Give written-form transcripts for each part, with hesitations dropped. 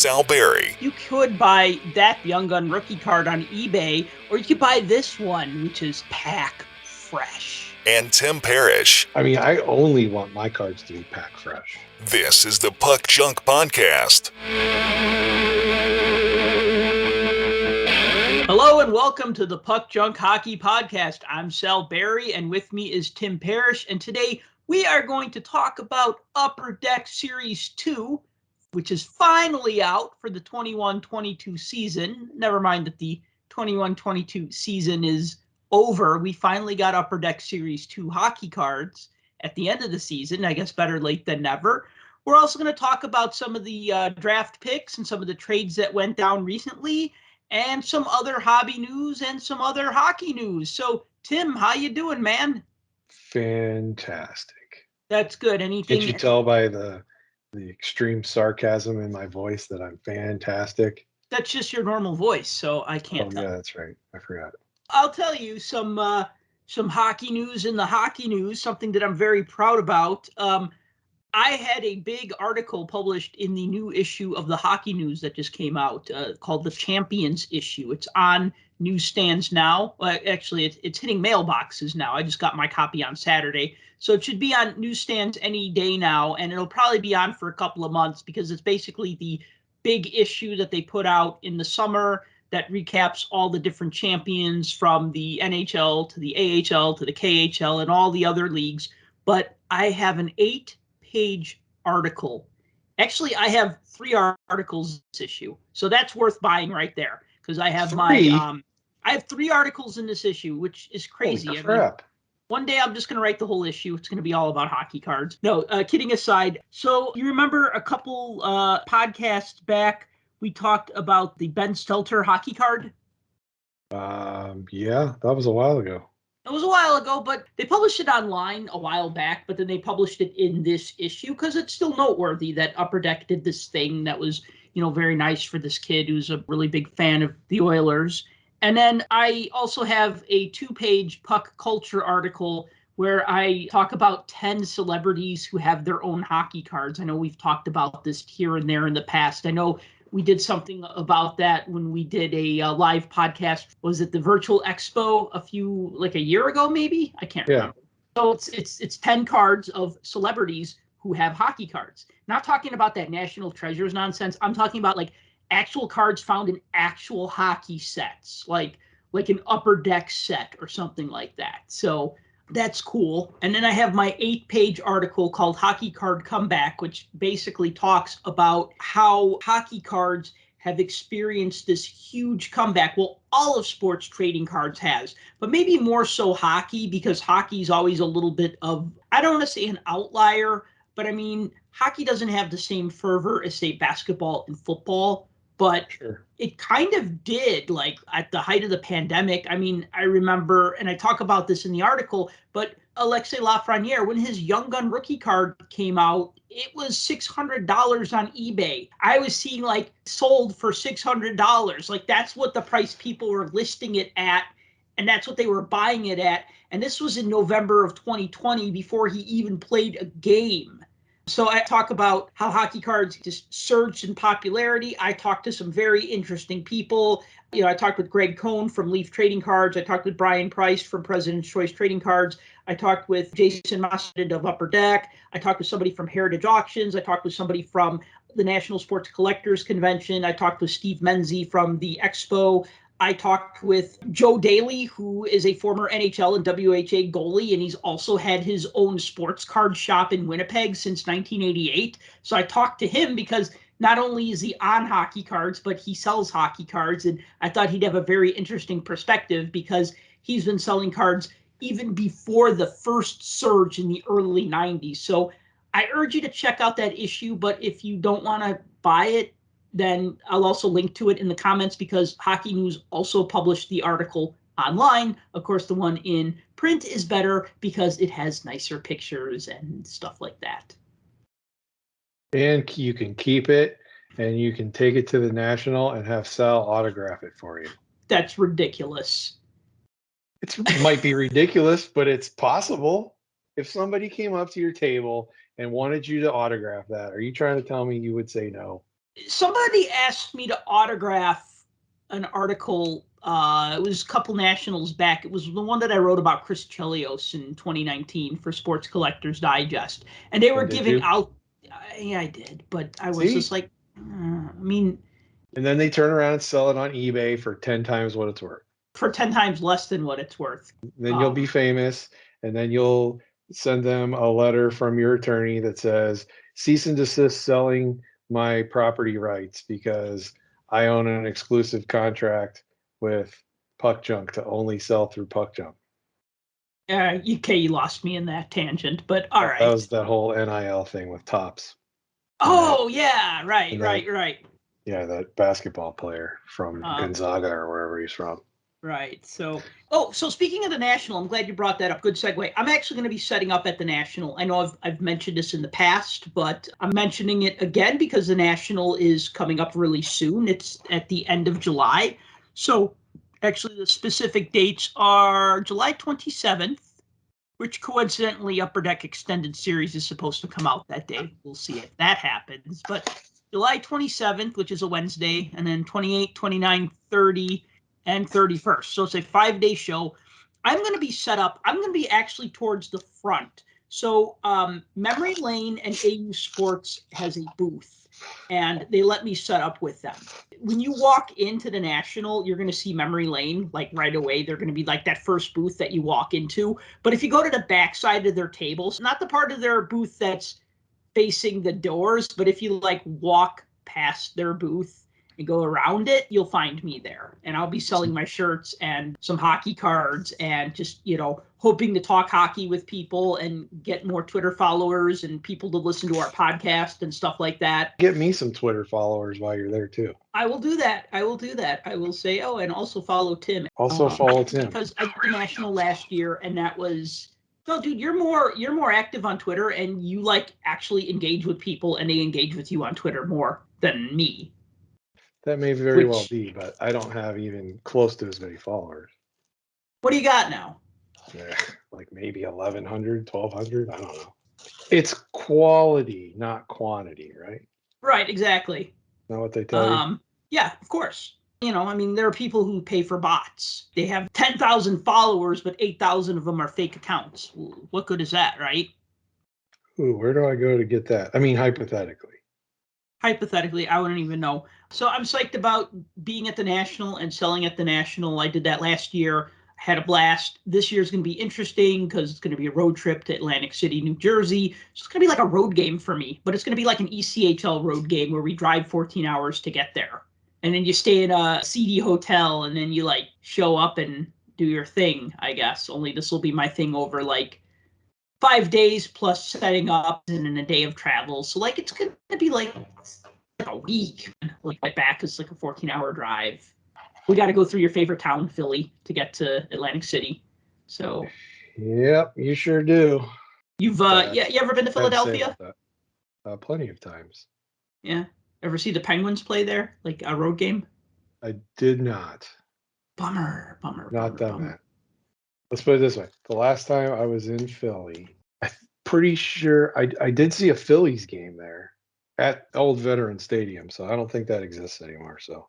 Sal Berry. You could buy that Young Gun rookie card on eBay, or you could buy this one, which is pack fresh. And Tim Parish. I mean, I only want my cards to be pack fresh. This is the Puck Junk Podcast. Hello and welcome to the Puck Junk Hockey Podcast. I'm Sal Berry, and with me is Tim Parish, and today we are going to talk about Upper Deck Series 2, which is finally out for the 21-22 season. Never mind that the 21-22 season is over. We finally got Upper Deck Series 2 hockey cards at the end of the season. I guess better late than never. We're also going to talk about some of the draft picks and some of the trades that went down recently, and some other hobby news and some other hockey news. So, Tim, how you doing, man? Fantastic. That's good. Anything? Can't you tell by the extreme sarcasm in my voice that I'm fantastic? That's just your normal voice, so I can't tell. Yeah, that's right. I forgot. I'll tell you some hockey news in the hockey news, something that I'm very proud about. I had a big article published in the new issue of the Hockey News that just came out called the Champions issue. It's on newsstands now. Actually, it's hitting mailboxes now. I just got my copy on Saturday. So it should be on newsstands any day now, and it'll probably be on for a couple of months because it's basically the big issue that they put out in the summer that recaps all the different champions from the NHL to the AHL to the KHL and all the other leagues. But I have an 8-page article. Actually, I have 3 articles this issue, so that's worth buying right there because I have I have 3 articles in this issue, which is crazy. Holy crap. One day I'm just going to write the whole issue. It's going to be all about hockey cards. No, kidding aside. So you remember a couple podcasts back, we talked about the Ben Stelter hockey card? Yeah, that was a while ago. It was a while ago, but they published it online a while back, but then they published it in this issue because it's still noteworthy that Upper Deck did this thing that was, very nice for this kid who's a really big fan of the Oilers. And then I also have a 2-page Puck Culture article where I talk about 10 celebrities who have their own hockey cards. I know we've talked about this here and there in the past. I know we did something about that when we did a live podcast. Was it the Virtual Expo a year ago, maybe? I can't remember. So it's 10 cards of celebrities who have hockey cards. Not talking about that National Treasures nonsense. I'm talking about actual cards found in actual hockey sets, like an Upper Deck set or something like that. So that's cool. And then I have my 8-page article called Hockey Card Comeback, which basically talks about how hockey cards have experienced this huge comeback. Well, all of sports trading cards has, but maybe more so hockey, because hockey is always a little bit of, I don't want to say an outlier, but I mean, hockey doesn't have the same fervor as, say, basketball and football. But It kind of did, at the height of the pandemic. I mean, I remember, and I talk about this in the article, but Alexis Lafreniere, when his Young Gun rookie card came out, it was $600 on eBay. I was seeing sold for $600. That's what the price people were listing it at, and that's what they were buying it at. And this was in November of 2020 before he even played a game. So I talk about how hockey cards just surged in popularity. I talked to some very interesting people. I talked with Greg Cohn from Leaf Trading Cards. I talked with Brian Price from President's Choice Trading Cards. I talked with Jason Massid of Upper Deck. I talked with somebody from Heritage Auctions. I talked with somebody from the National Sports Collectors Convention. I talked with Steve Menzie from the Expo. I talked with Joe Daly, who is a former NHL and WHA goalie, and he's also had his own sports card shop in Winnipeg since 1988. So I talked to him because not only is he on hockey cards, but he sells hockey cards. And I thought he'd have a very interesting perspective because he's been selling cards even before the first surge in the early 90s. So I urge you to check out that issue, but if you don't want to buy it, then I'll also link to it in the comments because Hockey News also published the article online. Of course, the one in print is better because it has nicer pictures and stuff like that. And you can keep it and you can take it to the National and have Sal autograph it for you. That's ridiculous. It might be ridiculous, but it's possible. If somebody came up to your table and wanted you to autograph that, are you trying to tell me you would say no? Somebody asked me to autograph an article. It was a couple nationals back. It was the one that I wrote about Chris Chelios in 2019 for Sports Collectors Digest. And they were giving out. Yeah, I did. But I was just like, I mean. And then they turn around and sell it on eBay for 10 times what it's worth. For 10 times less than what it's worth. Then you'll be famous. And then you'll send them a letter from your attorney that says, cease and desist selling my property rights because I own an exclusive contract with Puck Junk to only sell through Puck Junk. You lost me in that tangent, but all right. That was that whole NIL thing with Topps. Oh, yeah, right. Yeah, that basketball player from Gonzaga or wherever he's from. Right. So speaking of the National, I'm glad you brought that up. Good segue. I'm actually going to be setting up at the National. I know I've mentioned this in the past, but I'm mentioning it again because the National is coming up really soon. It's at the end of July. So actually the specific dates are July 27th, which coincidentally Upper Deck Extended Series is supposed to come out that day. We'll see if that happens. But July 27th, which is a Wednesday, and then 28, 29, 30, and 31st. So it's a 5-day show. I'm going to be set up. I'm going to be actually towards the front. So Memory Lane and AU Sports has a booth, and they let me set up with them. When you walk into the National, you're going to see Memory Lane, like right away. They're going to be like that first booth that you walk into. But if you go to the backside of their tables, not the part of their booth that's facing the doors, but if you like walk past their booth and go around it, you'll find me there. And I'll be selling my shirts and some hockey cards and just, hoping to talk hockey with people and get more Twitter followers and people to listen to our podcast and stuff like that. Get me some Twitter followers while you're there too. I will do that. I will say, and also follow Tim. Follow Tim. Because I did the National last year, and that was... No, dude, you're more active on Twitter, and you actually engage with people, and they engage with you on Twitter more than me. That may very well be, but I don't have even close to as many followers. What do you got now? Yeah, like maybe 1,100, 1,200. I don't know. It's quality, not quantity, right? Right, exactly. Is that what they tell you? Yeah, of course. There are people who pay for bots. They have 10,000 followers, but 8,000 of them are fake accounts. What good is that, right? Ooh, where do I go to get that? I mean, hypothetically. Hypothetically, I wouldn't even know. So I'm psyched about being at the National and selling at the National. I did that last year. Had a blast. This year's going to be interesting because it's going to be a road trip to Atlantic City, New Jersey. So it's going to be like a road game for me, but it's going to be like an ECHL road game where we drive 14 hours to get there. And then you stay in a seedy hotel and then you show up and do your thing, I guess. Only this will be my thing over 5 days plus setting up and then a day of travel. So it's going to be like a week. My back is a 14-hour drive. We got to go through your favorite town, Philly, to get to Atlantic City. So. Yep, you sure do. You've you ever been to Philadelphia? Plenty of times. Yeah. Ever see the Penguins play there, a road game? I did not. Bummer. Not done that. Let's put it this way. The last time I was in Philly, I'm pretty sure I did see a Phillies game there at Old Veteran Stadium. So I don't think that exists anymore. So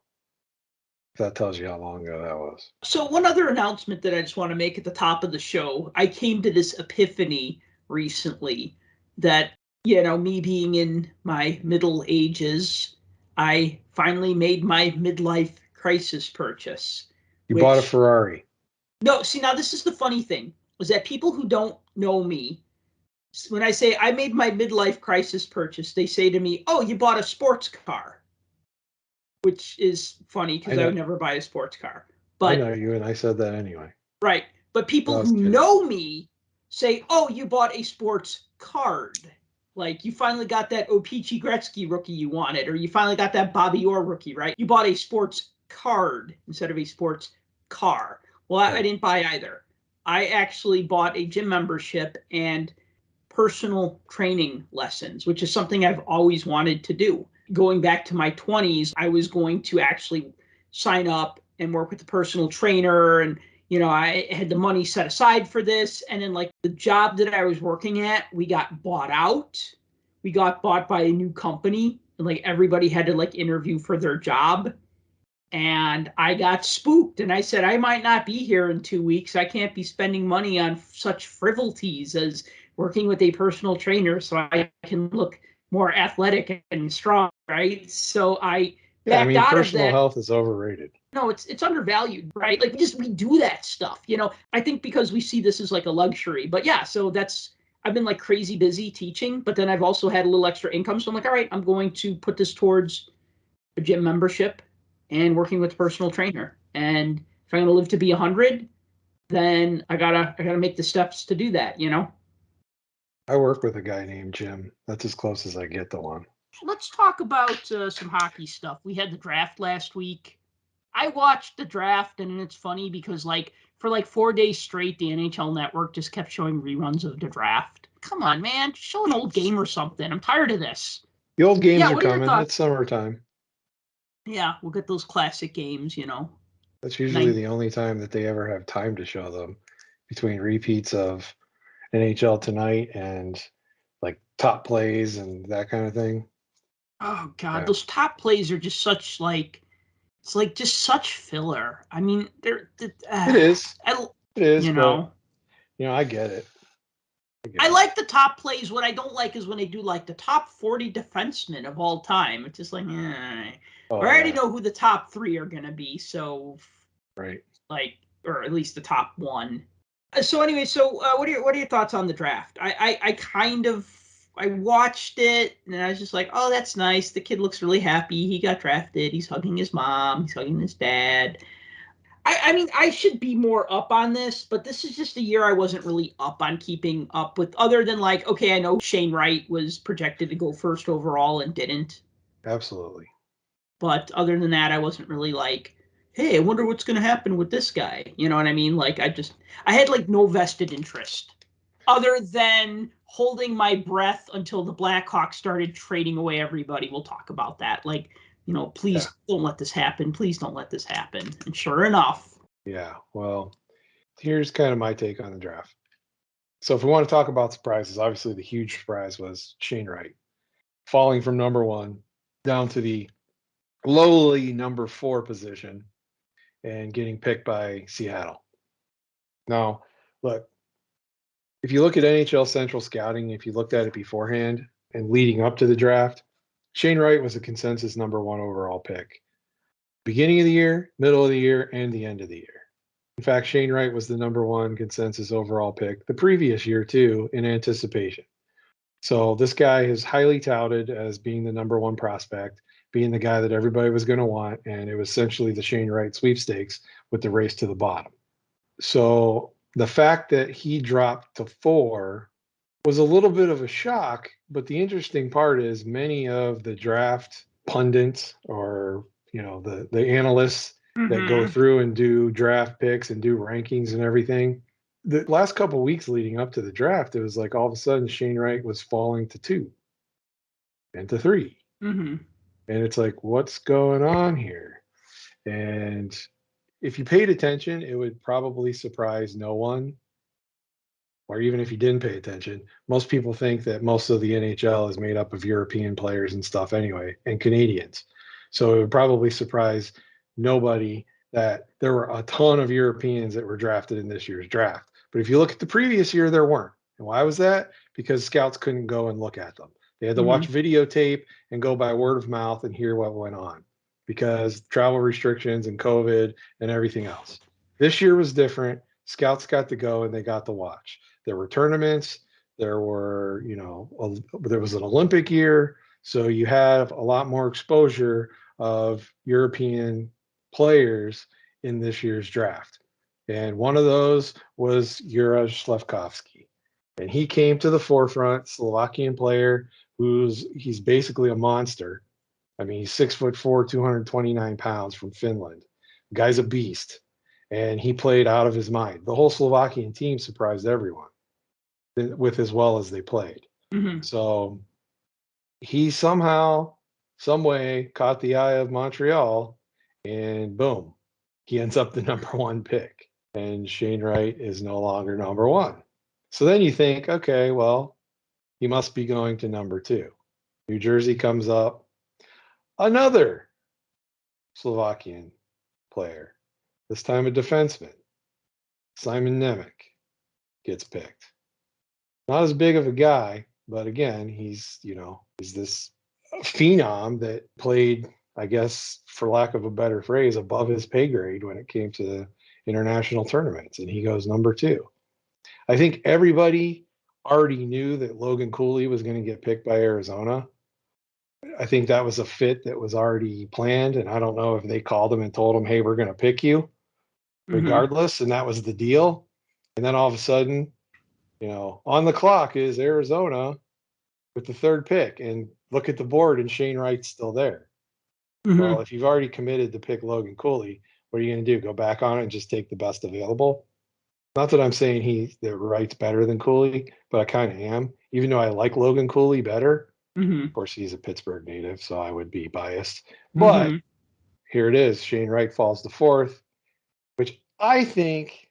that tells you how long ago that was. So one other announcement that I just want to make at the top of the show. I came to this epiphany recently that, me being in my middle ages, I finally made my midlife crisis purchase. You bought a Ferrari. No, see, now this is the funny thing, is that people who don't know me, when I say I made my midlife crisis purchase, they say to me, oh, you bought a sports car, which is funny because I would never buy a sports car. But I know you, and I said that anyway. Right. But people who know me say, oh, you bought a sports card. You finally got that O-Pee-Chee Gretzky rookie you wanted, or you finally got that Bobby Orr rookie, right? You bought a sports card instead of a sports car. Well, I didn't buy either. I actually bought a gym membership and personal training lessons, which is something I've always wanted to do. Going back to my 20s, I was going to actually sign up and work with a personal trainer. And, I had the money set aside for this. And then the job that I was working at, we got bought out. We got bought by a new company. like everybody had to like interview for their job. And I got spooked and I said, I might not be here in 2 weeks. I can't be spending money on such frivolities as working with a personal trainer so I can look more athletic and strong, right? So I Yeah, I backed mean, out of personal that. health is overrated. No, it's undervalued, right? Like we do that stuff, I think because we see this as like a luxury. But yeah, so I've been like crazy busy teaching, but then I've also had a little extra income. So I'm like, all right, I'm going to put this towards a gym membership and working with a personal trainer. And if I'm going to live to be 100, then I gotta make the steps to do that. I work with a guy named Jim. That's as close as I get to one. Let's talk about some hockey stuff. We had the draft last week. I watched the draft, and it's funny because like for like 4 days straight, the NHL Network just kept showing reruns of the draft. Come on, man, show an old game or something. I'm tired of this. The old games Yeah, are what are your coming. thoughts? It's summertime. Yeah, we'll get those classic games. That's usually the only time that they ever have time to show them, between repeats of NHL Tonight and like top plays and that kind of thing. Oh God, Yeah. those top plays are just such like it's like just such filler. I mean, It is. I, It is, you but know, I get it. I like the top plays. What I don't like is when they do like the top 40 defensemen of all time. It's just like, I Oh, already yeah. know who the top three are gonna be. So, Right. like, or at least the top one. So anyway, what are your thoughts on the draft? I kind of I watched it and I was just like, oh, that's nice. The kid looks really happy. He got drafted. He's hugging his mom. He's hugging his dad. I mean, I should be more up on this, but this is just a year I wasn't really up on keeping up with, other than like, okay, I know Shane Wright was projected to go first overall and didn't. Absolutely. But other than that, I wasn't really like, hey, I wonder what's going to happen with this guy. You know what I mean? Like, I had like no vested interest other than holding my breath until the Blackhawks started trading away everybody. We'll talk about that. Like, please don't let this happen. Please don't let this happen. And sure enough. Yeah. Well, here's kind of my take on the draft. So if we want to talk about surprises, obviously the huge surprise was Shane Wright falling from number 1 down to the lowly number 4 position and getting picked by Seattle. Now, look, if you look at NHL Central Scouting, if you looked at it beforehand and leading up to the draft, Shane Wright was a consensus number 1 overall pick. Beginning of the year, middle of the year, and the end of the year. In fact, Shane Wright was the number 1 consensus overall pick the previous year, too, in anticipation. So this guy is highly touted as being the number 1 prospect, being the guy that everybody was going to want, and it was essentially the Shane Wright sweepstakes with the race to the bottom. So the fact that he dropped to 4 was a little bit of a shock, but the interesting part is many of the draft pundits or the analysts that go through and do draft picks and do rankings and everything, the last couple of weeks leading up to the draft, it was like all of a sudden Shane Wright was falling to 2 and to 3. Mm-hmm. And it's like, what's going on here? And if you paid attention, it would probably surprise no one. Or even if you didn't pay attention, most people think that most of the NHL is made up of European players and stuff anyway, and Canadians. So it would probably surprise nobody that there were a ton of Europeans that were drafted in this year's draft. But if you look at the previous year, there weren't. And why was that? Because scouts couldn't go and look at them. They had to watch videotape and go by word of mouth and hear what went on because travel restrictions and COVID and everything else. This year was different. Scouts got to go and they got to watch. There were tournaments. There were, there was an Olympic year. So you have a lot more exposure of European players in this year's draft. And one of those was Juraj Slafkovsky. And he came to the forefront, Slovakian player he's basically a monster. I mean, he's 6'4", 229 pounds from Finland. The guy's a beast. And he played out of his mind. The whole Slovakian team surprised everyone with as well as they played. So he somehow, some way caught the eye of Montreal and boom, he ends up the number 1 pick. And Shane Wright is no longer number 1. So then you think, okay, well, he must be going to number 2. New Jersey comes up. another Slovakian player, this time a defenseman, Simon Nemech, gets picked. Not as big of a guy, but again, he's this phenom that played, I guess, for lack of a better phrase, above his pay grade when it came to international tournaments, and he goes number 2. I think everybody already knew that Logan Cooley was going to get picked by Arizona. I think that was a fit that was already planned, and I don't know if they called him and told him, "Hey, we're going to pick you regardless," and that was the deal. And then all of a sudden, on the clock is Arizona with the 3rd pick, and look at the board, and Shane Wright's still there. Well, if you've already committed to pick Logan Cooley, what are you going to do? Go back on it and just take the best available? Not that I'm saying that Wright's better than Cooley, but I kind of am. Even though I like Logan Cooley better. Of course, he's a Pittsburgh native, so I would be biased. But here it is. Shane Wright falls to 4th, which I think,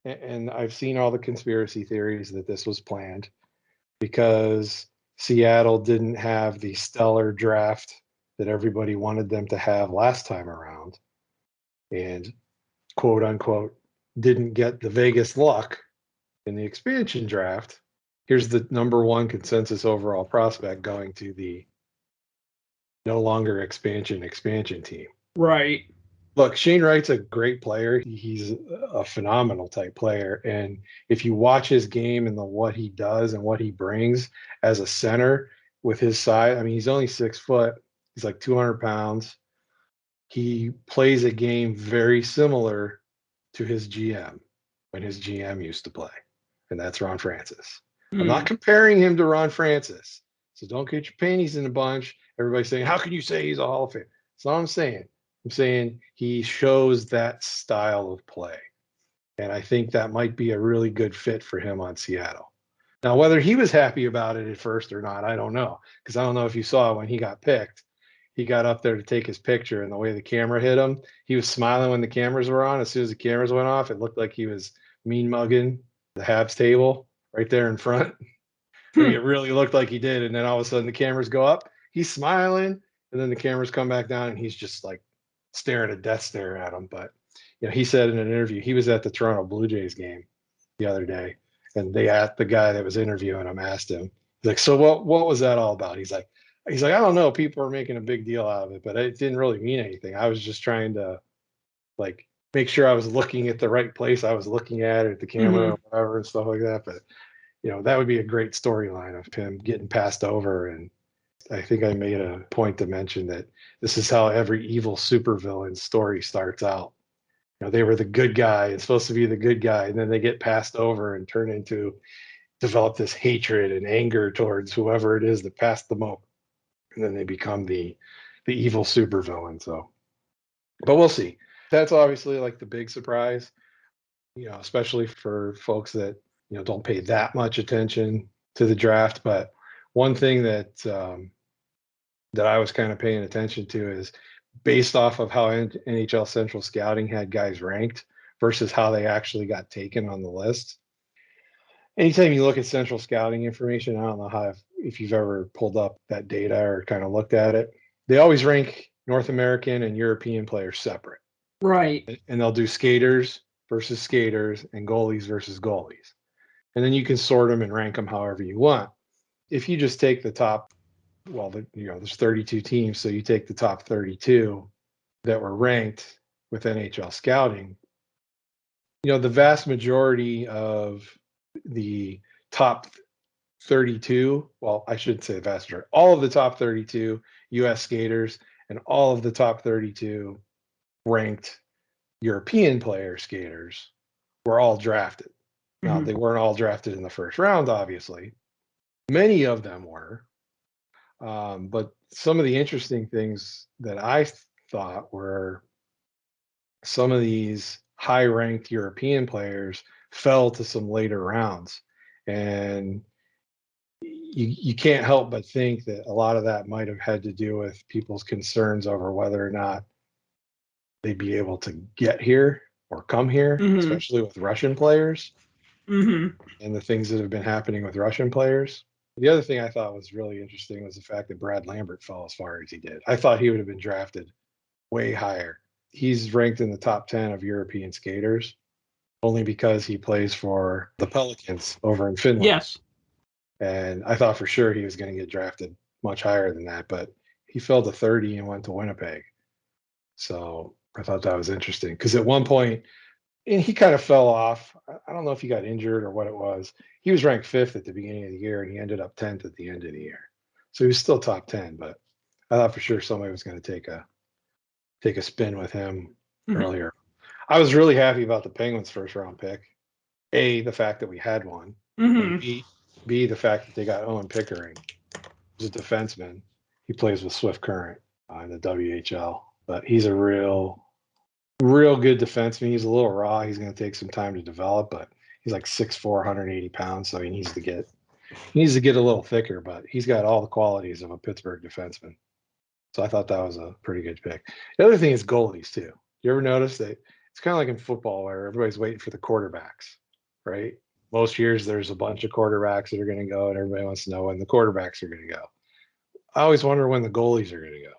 and I've seen all the conspiracy theories that this was planned because Seattle didn't have the stellar draft that everybody wanted them to have last time around. And quote unquote, didn't get the Vegas luck in the expansion draft. Here's the number 1 consensus overall prospect going to the no longer expansion team. Right. Look, Shane Wright's a great player. He's a phenomenal type player. And if you watch his game and what he does and what he brings as a center with his size, I mean, he's only 6 foot. He's like 200 pounds. He plays a game very similar to his GM when his GM used to play. And that's Ron Francis. I'm not comparing him to Ron Francis. So don't get your panties in a bunch. Everybody's saying, how can you say he's a Hall of Fame? That's all I'm saying. I'm saying he shows that style of play. And I think that might be a really good fit for him on Seattle. Now, whether he was happy about it at first or not, I don't know. Because I don't know if you saw when he got picked, he got up there to take his picture, and the way the camera hit him, he was smiling when the cameras were on. As soon as the cameras went off, it looked like he was mean mugging the Habs table right there in front. I mean, it really looked like he did. And then all of a sudden the cameras go up, he's smiling, and then the cameras come back down, and he's just like staring a death stare at him. But he said in an interview, he was at the Toronto Blue Jays game the other day, and they asked the guy that was interviewing him, asked him, he's like, so what was that all about? He's like, I don't know. People are making a big deal out of it, but it didn't really mean anything. I was just trying to like make sure I was looking at the right place. I was looking at the camera or whatever and stuff like that. But that would be a great storyline of him getting passed over. And I think I made a point to mention that this is how every evil supervillain story starts out. They were the good guy and supposed to be the good guy, and then they get passed over and develop this hatred and anger towards whoever it is that passed them over. And then they become the evil supervillain. So, but we'll see. That's obviously like the big surprise, especially for folks that, don't pay that much attention to the draft. But one thing that I was kind of paying attention to is based off of how NHL Central Scouting had guys ranked versus how they actually got taken on the list. Anytime you look at Central Scouting information, I don't know if you've ever pulled up that data or kind of looked at it. They always rank North American and European players separate. Right. And they'll do skaters versus skaters and goalies versus goalies. And then you can sort them and rank them however you want. If you just take the top, there's 32 teams, so you take the top 32 that were ranked with NHL Scouting, the vast majority of the top 32, well, I shouldn't say the vast majority, all of the top 32 U.S. skaters and all of the top 32 ranked European player skaters were all drafted. Now, they weren't all drafted in the first round, obviously. Many of them were. But some of the interesting things that I thought were some of these high-ranked European players fell to some later rounds. And you can't help but think that a lot of that might have had to do with people's concerns over whether or not they'd be able to get here or come here, especially with Russian players and the things that have been happening with Russian players. The other thing I thought was really interesting was the fact that Brad Lambert fell as far as he did. I thought he would have been drafted way higher. He's ranked in the top 10 of European skaters only because he plays for the Pelicans over in Finland. Yes. And I thought for sure he was going to get drafted much higher than that, but he fell to 30 and went to Winnipeg. So I thought that was interesting because at one point, and he kind of fell off. I don't know if he got injured or what it was. He was ranked 5th at the beginning of the year, and he ended up 10th at the end of the year. So he was still top 10, but I thought for sure somebody was going to take a spin with him earlier. I was really happy about the Penguins' first round pick. A, the fact that we had one, and B, the fact that they got Owen Pickering. He's a defenseman. He plays with Swift Current in the WHL, but he's a real good defenseman. He's a little raw. He's going to take some time to develop, but he's like 6'4", 180 pounds, so he needs to get a little thicker, but he's got all the qualities of a Pittsburgh defenseman. So I thought that was a pretty good pick. The other thing is goalies too. You ever notice that it's kind of like in football where everybody's waiting for the quarterbacks, right? Most years there's a bunch of quarterbacks that are going to go, and everybody wants to know when the quarterbacks are going to go. I always wonder when the goalies are going to go.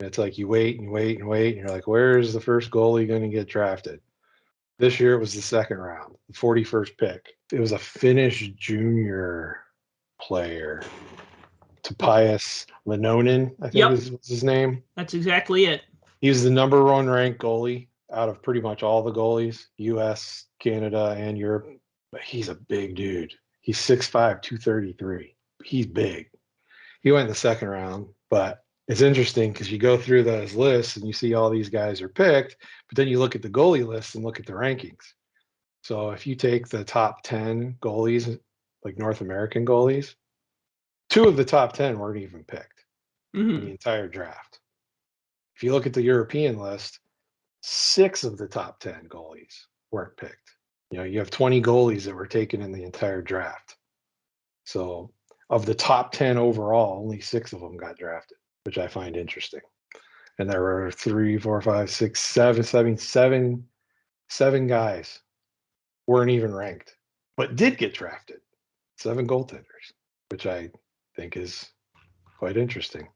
And it's like you wait and wait and wait, and you're like, where is the first goalie going to get drafted? This year it was the second round, the 41st pick. It was a Finnish junior player, Topias Lenonen, I think is his name. That's exactly it. He was the number 1 ranked goalie out of pretty much all the goalies, U.S., Canada, and Europe. But he's a big dude. He's 6'5", 233. He's big. He went in the second round, but it's interesting because you go through those lists and you see all these guys are picked, but then you look at the goalie list and look at the rankings. So if you take the top 10 goalies, like North American goalies, 2 of the top 10 weren't even picked in the entire draft. If you look at the European list, 6 of the top 10 goalies weren't picked. You have 20 goalies that were taken in the entire draft. So of the top 10 overall, only 6 of them got drafted, which I find interesting. And there were 7 guys weren't even ranked, but did get drafted. 7 goaltenders, which I think is quite interesting.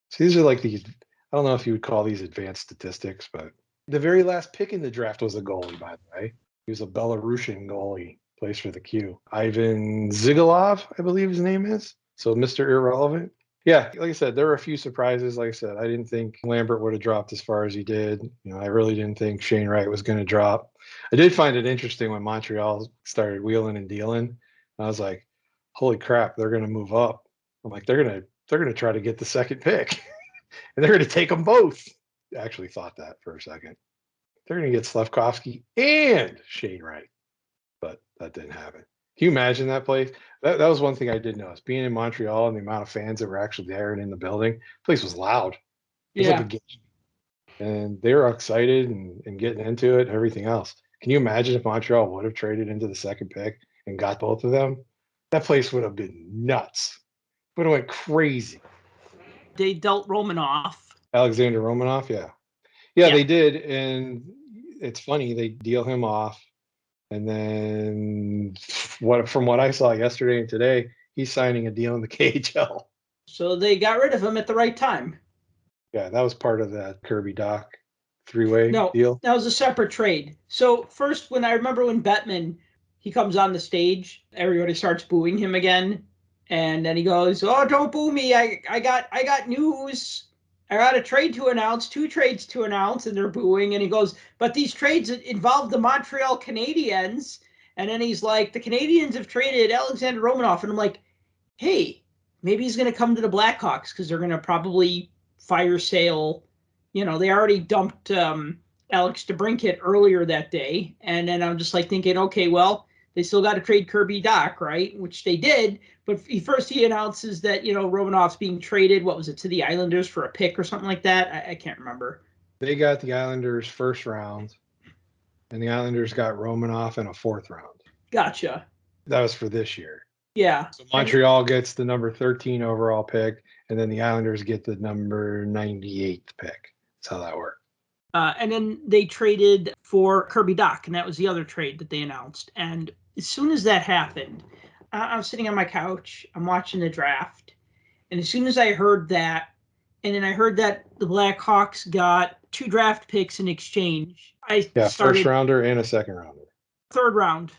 So these are like these, I don't know if you would call these advanced statistics, but the very last pick in the draft was a goalie, by the way. He was a Belarusian goalie, plays for the Q. Ivan Zigulov, I believe his name is. So Mr. Irrelevant. Yeah, like I said, there were a few surprises. Like I said, I didn't think Lambert would have dropped as far as he did. I really didn't think Shane Wright was going to drop. I did find it interesting when Montreal started wheeling and dealing. I was like, holy crap, they're going to move up. I'm like, they're going to try to get the second pick. And they're going to take them both. I actually thought that for a second. They're going to get Slafkovsky and Shane Wright. But that didn't happen. Can you imagine that place? That was one thing I did notice. Being in Montreal and the amount of fans that were actually there and in the building, the place was loud. It was like a game. And they were excited and getting into it and everything else. Can you imagine if Montreal would have traded into the second pick and got both of them? That place would have been nuts. It would have went crazy. They dealt Romanoff. Alexander Romanoff, yeah. Yeah, they did. And it's funny, they deal him off. And then from what I saw yesterday and today, he's signing a deal in the KHL. So they got rid of him at the right time. Yeah, that was part of that Kirby Doc 3-way deal. That was a separate trade. So first, when Bettman, he comes on the stage, everybody starts booing him again. And then he goes, "Oh, don't boo me. I got news. I got a trade to announce, 2 trades to announce," and they're booing. And he goes, "But these trades involve the Montreal Canadiens." And then he's like, "The Canadiens have traded Alexander Romanoff." And I'm like, hey, maybe he's going to come to the Blackhawks because they're going to probably fire sale. They already dumped Alex DeBrincat earlier that day. And then I'm just like thinking, okay, well, they still got to trade Kirby Doc, right? Which they did. But first he announces that, Romanoff's being traded, what was it, to the Islanders for a pick or something like that? I can't remember. They got the Islanders first round, and the Islanders got Romanoff in a 4th round. Gotcha. That was for this year. Yeah. So Montreal gets the number 13 overall pick, and then the Islanders get the number 98th pick. That's how that worked. And then they traded for Kirby Doc, and that was the other trade that they announced. And as soon as that happened, I'm sitting on my couch. I'm watching the draft. And as soon as I heard that, and then I heard that the Blackhawks got 2 draft picks in exchange, I Yeah, first started rounder and a second rounder. 3rd round.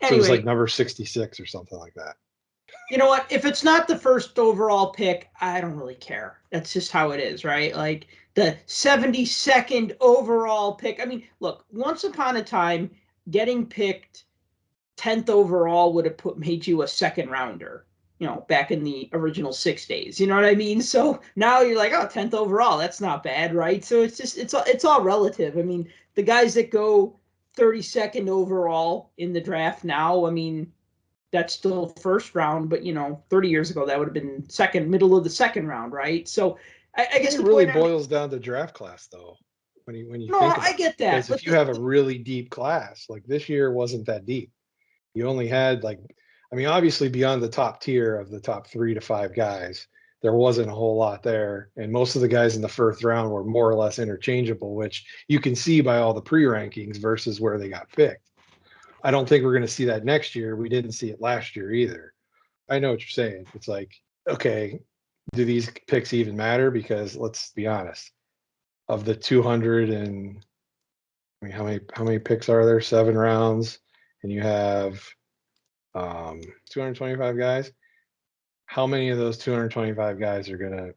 So it was like Anyway, number 66 or something like that. you know what? If it's not the 1st overall pick, I don't really care. That's just how it is, right? Like the 72nd overall pick. I mean, look, once upon a time, getting picked 10th overall would have made you a 2nd rounder, back in the original 6 days. You know what I mean? So now you're like, oh, 10th overall, that's not bad, right? So it's all relative. I mean, the guys that go 32nd overall in the draft now, I mean, that's still 1st round, but 30 years ago that would have been middle of the 2nd round, right? So I guess It the really point boils down to draft class, though, when you no, think about I get it. that, Because but if you have a really deep class, like this year wasn't that deep. You only had obviously beyond the top tier of the top 3 to 5 guys, there wasn't a whole lot there. And most of the guys in the 1st round were more or less interchangeable, which you can see by all the pre-rankings versus where they got picked. I don't think we're going to see that next year. We didn't see it last year either. I know what you're saying. It's like, okay, do these picks even matter? Because let's be honest, of the 200 and how many picks are there? 7 rounds, and you have 225 guys. How many of those 225 guys are going to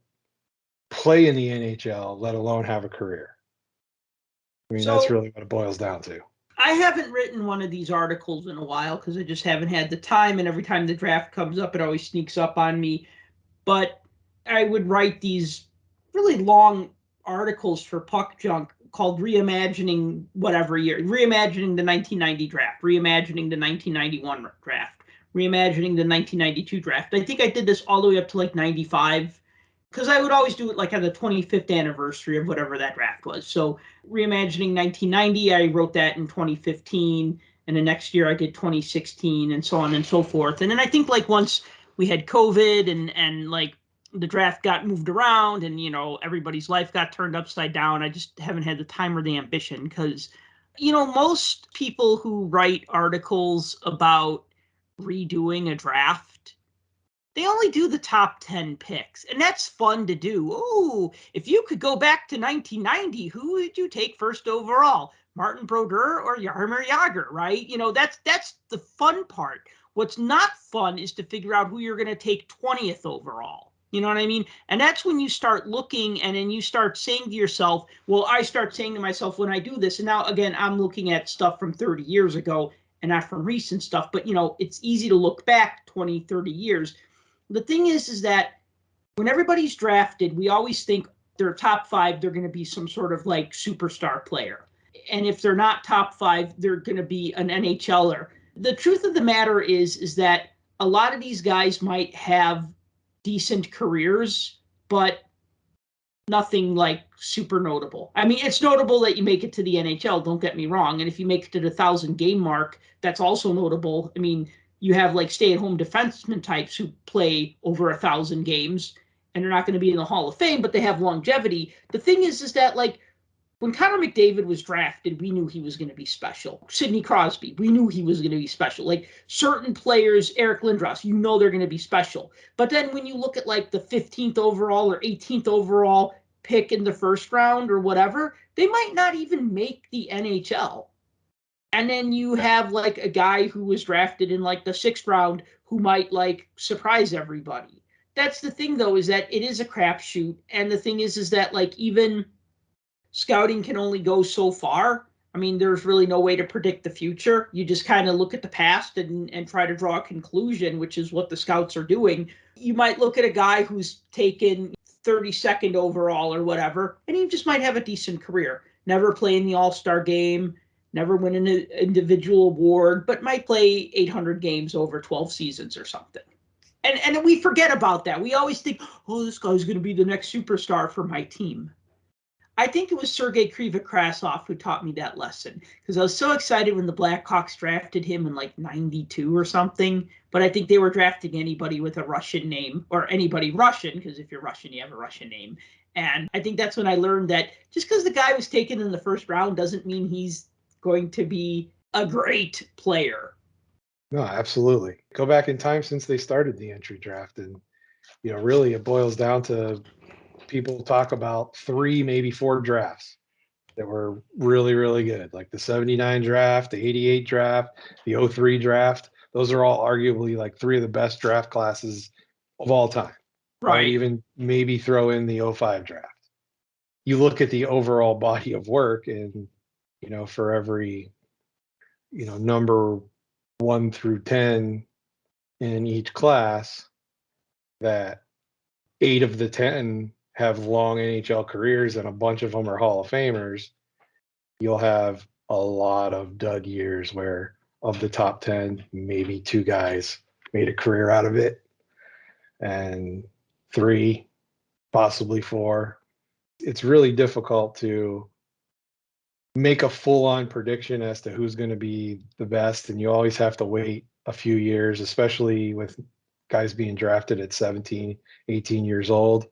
play in the NHL, let alone have a career? I mean, that's so really what it boils down to. I haven't written one of these articles in a while because I just haven't had the time, and every time the draft comes up, it always sneaks up on me. But I would write these really long articles for Puck Junk called Reimagining whatever year, Reimagining the 1990 draft, Reimagining the 1991 draft, Reimagining the 1992 draft. I think I did this all the way up to like 95 because I would always do it like on the 25th anniversary of whatever that draft was. So Reimagining 1990, I wrote that in 2015, and the next year I did 2016, and so on and so forth. And then I think like once we had COVID and like the draft got moved around and everybody's life got turned upside down, I just haven't had the time or the ambition because most people who write articles about redoing a draft, they only do the top 10 picks, and that's fun to do. Ooh, if you could go back to 1990, who would you take 1st overall? Martin Brodeur or Jaromir Jagr, right? That's the fun part. What's not fun is to figure out who you're going to take 20th overall. You know what I mean? And that's when you start looking and then you start saying to yourself, well, I start saying to myself when I do this, and now again, I'm looking at stuff from 30 years ago and not from recent stuff, but it's easy to look back 20, 30 years. The thing is that when everybody's drafted, we always think they're top 5, they're going to be some sort of like superstar player. And if they're not top 5, they're going to be an NHLer. The truth of the matter is that a lot of these guys might have decent careers, but nothing like super notable. I mean, it's notable that you make it to the NHL, don't get me wrong. And if you make it to the 1,000 game mark, that's also notable. I mean, you have like stay-at-home defenseman types who play over 1,000 games and they're not going to be in the Hall of Fame, but they have longevity. The thing is that like when Connor McDavid was drafted, we knew he was going to be special. Sidney Crosby, we knew he was going to be special. Like certain players, Eric Lindros, they're going to be special. But then when you look at like the 15th overall or 18th overall pick in the 1st round or whatever, they might not even make the NHL. And then you have like a guy who was drafted in like the 6th round who might like surprise everybody. That's the thing though, is that it is a crapshoot. And the thing is that like even scouting can only go so far. I mean, there's really no way to predict the future. You just kind of look at the past and try to draw a conclusion, which is what the scouts are doing. You might look at a guy who's taken 32nd overall or whatever, and he just might have a decent career. Never play in the All-Star game, never win an individual award, but might play 800 games over 12 seasons or something. And we forget about that. We always think, oh, this guy's going to be the next superstar for my team. I think it was Sergei Krivokrasov who taught me that lesson because I was so excited when the Blackhawks drafted him in like 92 or something. But I think they were drafting anybody with a Russian name or anybody Russian because if you're Russian, you have a Russian name. And I think that's when I learned that just because the guy was taken in the 1st round doesn't mean he's going to be a great player. No, absolutely. Go back in time since they started the entry draft, and really it boils down to people talk about 3, maybe 4 drafts that were really, really good, like the 79 draft, the 88 draft, the 03 draft. Those are all arguably like 3 of the best draft classes of all time. I would Right. even maybe throw in the 05 draft. You look at the overall body of work, and for every number 1 through 10 in each class, that 8 of the 10 have long NHL careers and a bunch of them are Hall of Famers. You'll have a lot of dud years where of the top 10, maybe 2 guys made a career out of it, and 3, possibly 4. It's really difficult to make a full-on prediction as to who's going to be the best, and you always have to wait a few years, especially with guys being drafted at 17, 18 years old.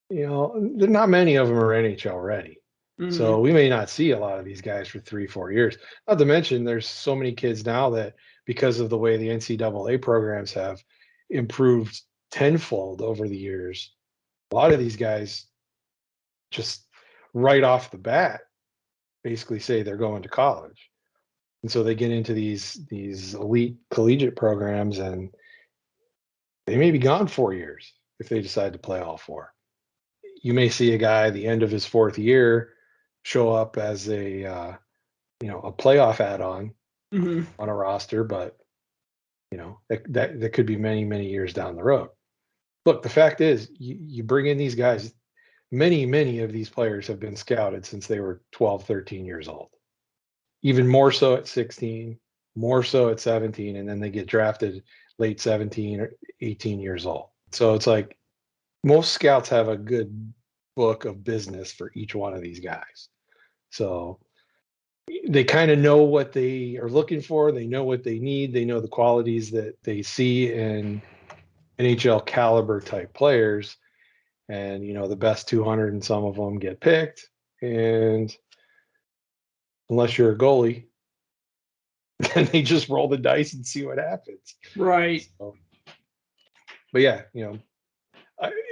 Not many of them are NHL ready. So we may not see a lot of these guys for 3, 4 years. Not to mention, there's so many kids now that, because of the way the NCAA programs have improved tenfold over the years, a lot of these guys just right off the bat basically say they're going to college. And so they get into these elite collegiate programs, and they may be gone 4 years if they decide to play all 4. You may see a guy at the end of his 4th year show up as a playoff add-on on a roster, but that could be many, many years down the road. Look, the fact is, you bring in these guys. Many of these players have been scouted since they were 12, 13 years old. Even more so at 16, more so at 17, and then they get drafted late 17 or 18 years old. So it's like most scouts have a good book of business for each one of these guys. So they kind of know what they are looking for. They know what they need. They know the qualities that they see in NHL caliber type players. And, the best 200 and some of them get picked. And unless you're a goalie, then they just roll the dice and see what happens. Right. So, but yeah,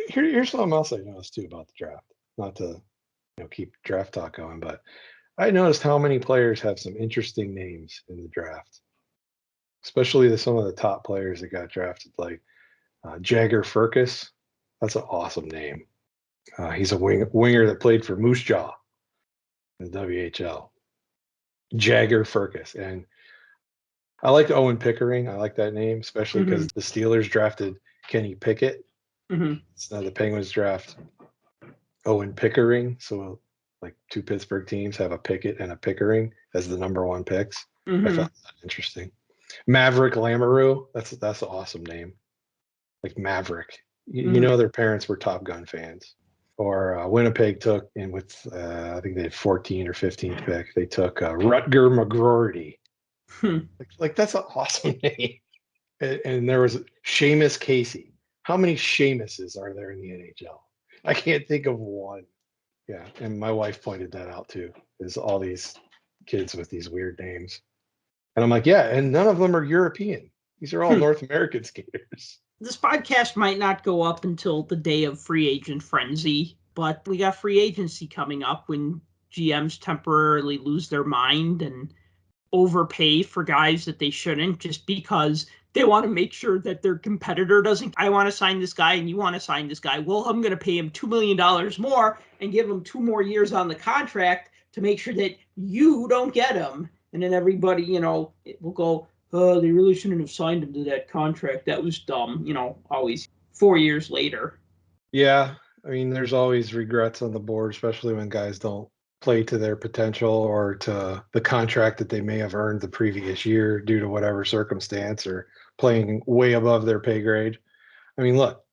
here's something else I noticed too about the draft. Not to keep draft talk going, but I noticed how many players have some interesting names in the draft, especially some of the top players that got drafted, like Jagger Furcus. That's an awesome name. He's a winger that played for Moose Jaw in the WHL. Jagger Furcus. And I like Owen Pickering. I like that name, especially because the Steelers drafted Kenny Pickett. So now the Penguins draft Owen Pickering. So like 2 Pittsburgh teams have a Pickett and a Pickering as the number 1 picks. I found that interesting. Maverick Lamoureux. That's an awesome name. Like Maverick. Their parents were Top Gun fans. Or Winnipeg took, and with I think they had 14 or 15th pick, they took Rutger McGroarty. Like that's an awesome name. And there was Seamus Casey. How many Seamuses are there in the NHL? I can't think of one. Yeah, and my wife pointed that out too. Is all these kids with these weird names, and I'm like, yeah, and none of them are European. These are all North American skaters. This podcast might not go up until the day of free agent frenzy, but we got free agency coming up when GMs temporarily lose their mind and overpay for guys that they shouldn't, just because they want to make sure that their competitor doesn't. I want to sign this guy and you want to sign this guy. Well, I'm going to pay him $2 million more and give him 2 more years on the contract to make sure that you don't get him. And then everybody, it will go, oh, they really shouldn't have signed him to that contract. That was dumb, always 4 years later. Yeah. I mean, there's always regrets on the board, especially when guys don't play to their potential or to the contract that they may have earned the previous year due to whatever circumstance, or playing way above their pay grade. I mean, look,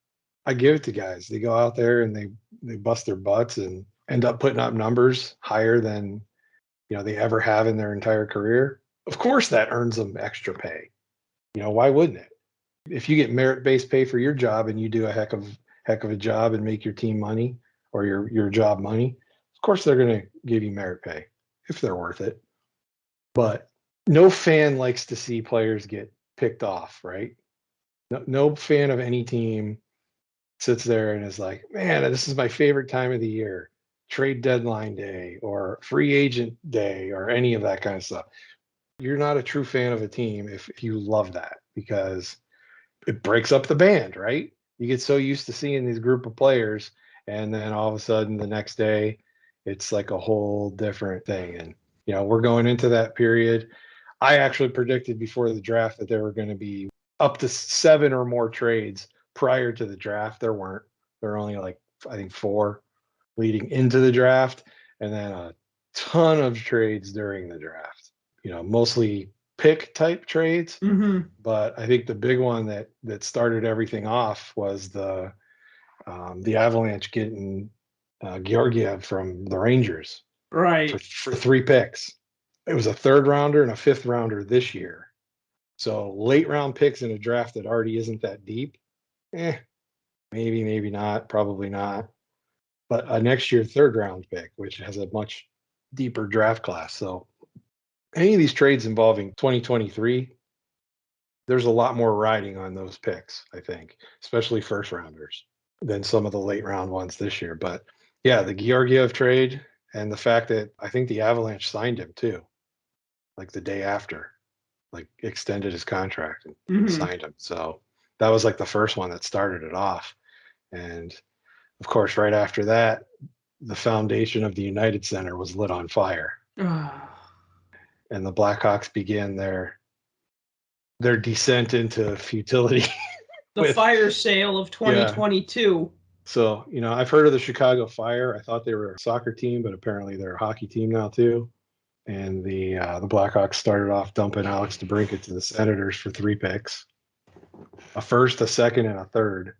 I give it to guys. They go out there and they bust their butts and end up putting up numbers higher than they ever have in their entire career. Of course that earns them extra pay. Why wouldn't it? If you get merit-based pay for your job and you do a heck of a job and make your team money, or your job money, of course they're going to give you merit pay if they're worth it. But no fan likes to see players get picked off, right? No fan of any team sits there and is like, man, this is my favorite time of the year, trade deadline day or free agent day or any of that kind of stuff. You're not a true fan of a team if you love that, because it breaks up the band, right? You get so used to seeing these group of players, and then all of a sudden the next day it's like a whole different thing. And we're going into that period. I actually predicted before the draft that there were going to be up to 7 or more trades prior to the draft. There weren't. There were only like, I think, 4 leading into the draft, and then a ton of trades during the draft. Mostly pick type trades. Mm-hmm. But I think the big one that started everything off was the Avalanche getting Georgiev from the Rangers, Right. for 3 picks. It was a 3rd rounder and a 5th rounder this year. So late round picks in a draft that already isn't that deep, maybe not, probably not. But a next year 3rd round pick, which has a much deeper draft class. So any of these trades involving 2023, there's a lot more riding on those picks, I think, especially first rounders, than some of the late round ones this year. But yeah, the Georgiev trade, and the fact that I think the Avalanche signed him too, like the day after, like extended his contract and signed him. So that was like the first one that started it off. And of course, right after that, the foundation of the United Center was lit on fire. And the Blackhawks began their descent into futility. The fire sale of 2022. Yeah. So, I've heard of the Chicago Fire. I thought they were a soccer team, but apparently they're a hockey team now too. And the Blackhawks started off dumping Alex DeBrincat to the Senators for 3 picks, a 1st, a 2nd, and a 3rd,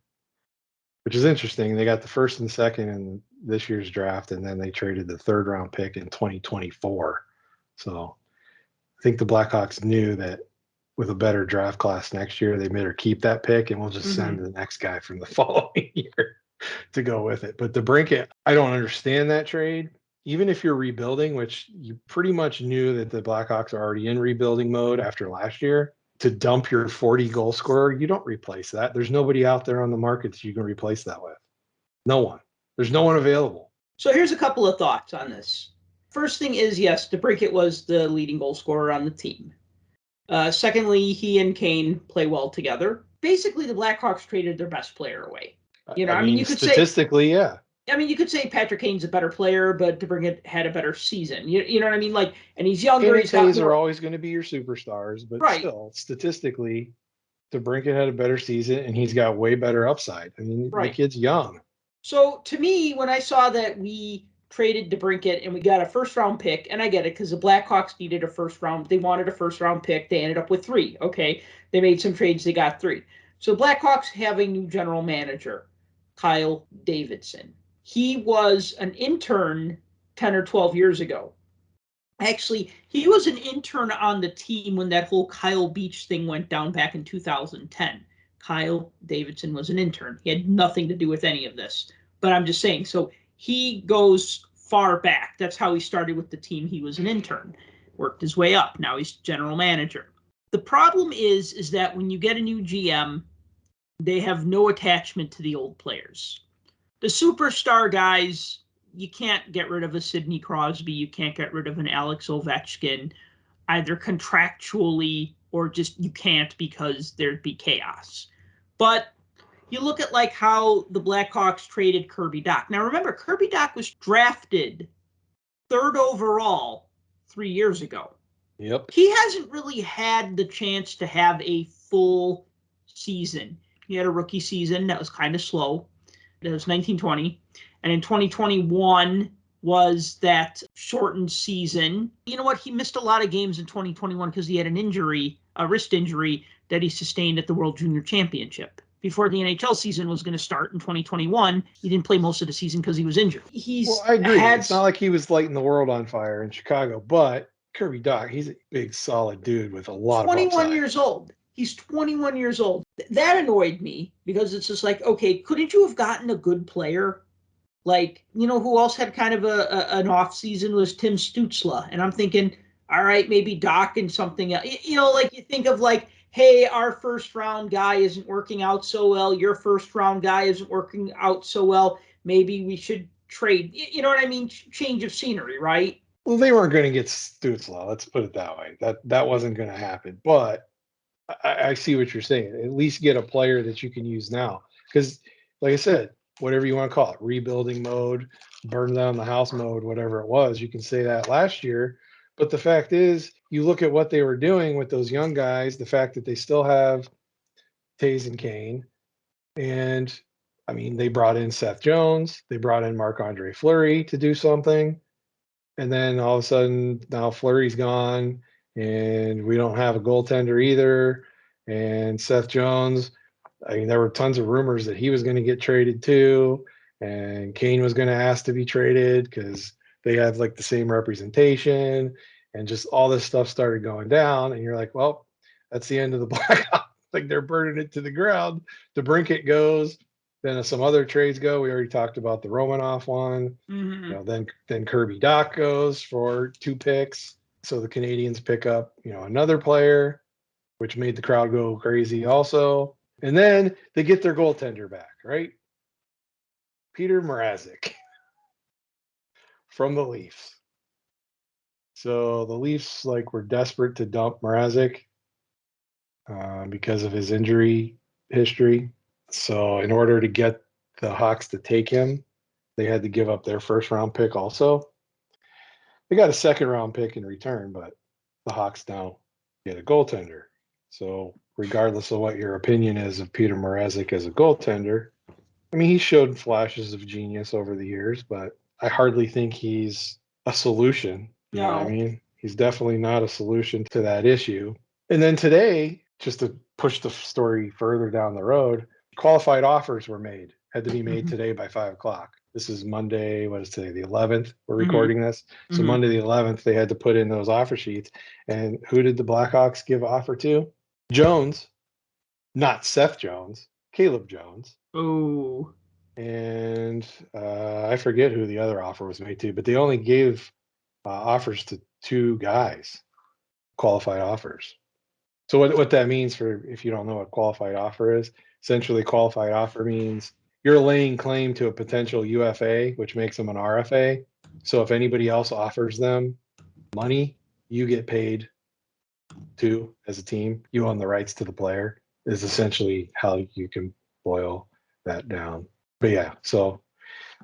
which is interesting. They got the 1st and 2nd in this year's draft, and then they traded the 3rd round pick in 2024. So I think the Blackhawks knew that with a better draft class next year, they better keep that pick, and we'll just send the next guy from the following year to go with it. But DeBrincat, I don't understand that trade. Even if you're rebuilding, which you pretty much knew that the Blackhawks are already in rebuilding mode after last year, to dump your 40 goal scorer, you don't replace that. There's nobody out there on the market that you can replace that with. No one. There's no one available. So here's a couple of thoughts on this. First thing is, yes, DeBrincat was the leading goal scorer on the team. Secondly, he and Kane play well together. Basically, the Blackhawks traded their best player away. You mean, you could statistically, yeah. You could say Patrick Kane's a better player, but DeBrincat had a better season. You know what I mean? Like, and he's younger. Kane and Taves are always going to be your superstars, but still, statistically, DeBrincat had a better season, and he's got way better upside. I mean, the kid's young. So to me, when I saw that we traded DeBrincat and we got a 1st round pick, and I get it because the Blackhawks needed a 1st round. They wanted a 1st round pick. They ended up with 3. Okay, they made some trades. They got 3. So Blackhawks have a new general manager, Kyle Davidson. He was an intern 10 or 12 years ago. Actually, he was an intern on the team when that whole Kyle Beach thing went down back in 2010. Kyle Davidson was an intern. He had nothing to do with any of this. But I'm just saying, so he goes far back. That's how he started with the team. He was an intern, worked his way up. Now he's general manager. The problem is that when you get a new GM, they have no attachment to the old players. The superstar guys, you can't get rid of a Sidney Crosby. You can't get rid of an Alex Ovechkin, either contractually or just you can't because there'd be chaos. But you look at like how the Blackhawks traded Kirby Dach. Now remember, Kirby Dach was drafted 3rd overall 3 years ago. Yep. He hasn't really had the chance to have a full season. He had a rookie season that was kind of slow. It was 1920. And in 2021 was that shortened season. You know what? He missed a lot of games in 2021 because he had an injury, a wrist injury that he sustained at the World Junior Championship. Before the NHL season was going to start in 2021, he didn't play most of the season because he was injured. I agree. It's not like he was lighting the world on fire in Chicago, but Kirby Dach, he's a big, solid dude with a lot of upside. 21 years old. He's 21 years old. That annoyed me because it's just like, okay, couldn't you have gotten a good player? Like, who else had kind of an off season was Tim Stützle. And I'm thinking, all right, maybe Dach and something else. Like you think of like, hey, our first round guy isn't working out so well. Your first round guy isn't working out so well. Maybe we should trade. You know what I mean? Change of scenery, right? Well, they weren't going to get Stutzla. Let's put it that way. That wasn't going to happen. But I see what you're saying. At least get a player that you can use now. Because, like I said, whatever you want to call it, rebuilding mode, burn down the house mode, whatever it was, you can say that last year. But the fact is, you look at what they were doing with those young guys, the fact that they still have Taze and Kane. And I mean, they brought in Seth Jones, they brought in Marc-Andre Fleury to do something. And then all of a sudden, now Fleury's gone, and we don't have a goaltender either. And Seth Jones, I mean, there were tons of rumors that he was going to get traded too, and Kane was going to ask to be traded because they had like the same representation, and just all this stuff started going down. And you're like, well, that's the end of the Blackhawks. Like they're burning it to the ground. The Brinket goes. Then some other trades go. We already talked about the Romanoff one. Mm-hmm. You know, then Kirby Doc goes for 2 picks. So the Canadians pick up, you know, another player, which made the crowd go crazy also. And then they get their goaltender back, right? Peter Marazzic from the Leafs. So the Leafs like were desperate to dump Marazzic because of his injury history. So in order to get the Hawks to take him, they had to give up their first round pick also. They got a second round pick in return, but the Hawks now get a goaltender. So regardless of what your opinion is of Peter Marazzic as a goaltender, I mean, he showed flashes of genius over the years, but I hardly think he's a solution. You know what I mean? He's definitely not a solution to that issue. And then today, just to push the story further down the road, qualified offers were made, had to be made today by 5 o'clock. This is Monday, what is today, the 11th? We're recording this. So Monday, the 11th, they had to put in those offer sheets. And who did the Blackhawks give offer to? Jones, not Seth Jones, Caleb Jones. Oh. And I forget who the other offer was made to, but they only gave offers to 2 guys, qualified offers. So what that means, for if you don't know what qualified offer is, essentially qualified offer means you're laying claim to a potential UFA, which makes them an RFA. So if anybody else offers them money, you get paid too as a team. You own the rights to the player, is essentially how you can boil that down. But yeah, so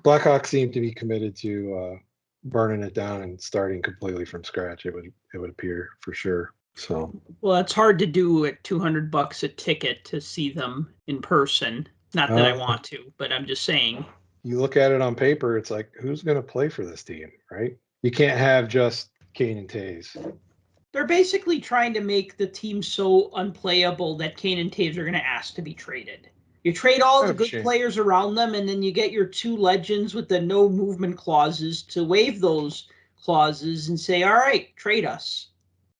Blackhawks seem to be committed to burning it down and starting completely from scratch. It would appear, for sure. So, well, it's hard to do at $200 a ticket to see them in person. Not that I want to, but I'm just saying. You look at it on paper, it's like, who's going to play for this team, right? You can't have just Kane and Taze. They're basically trying to make the team so unplayable that Kane and Taves are going to ask to be traded. You trade all the good players around them, and then you get your 2 legends with the no movement clauses to waive those clauses and say, all right, trade us.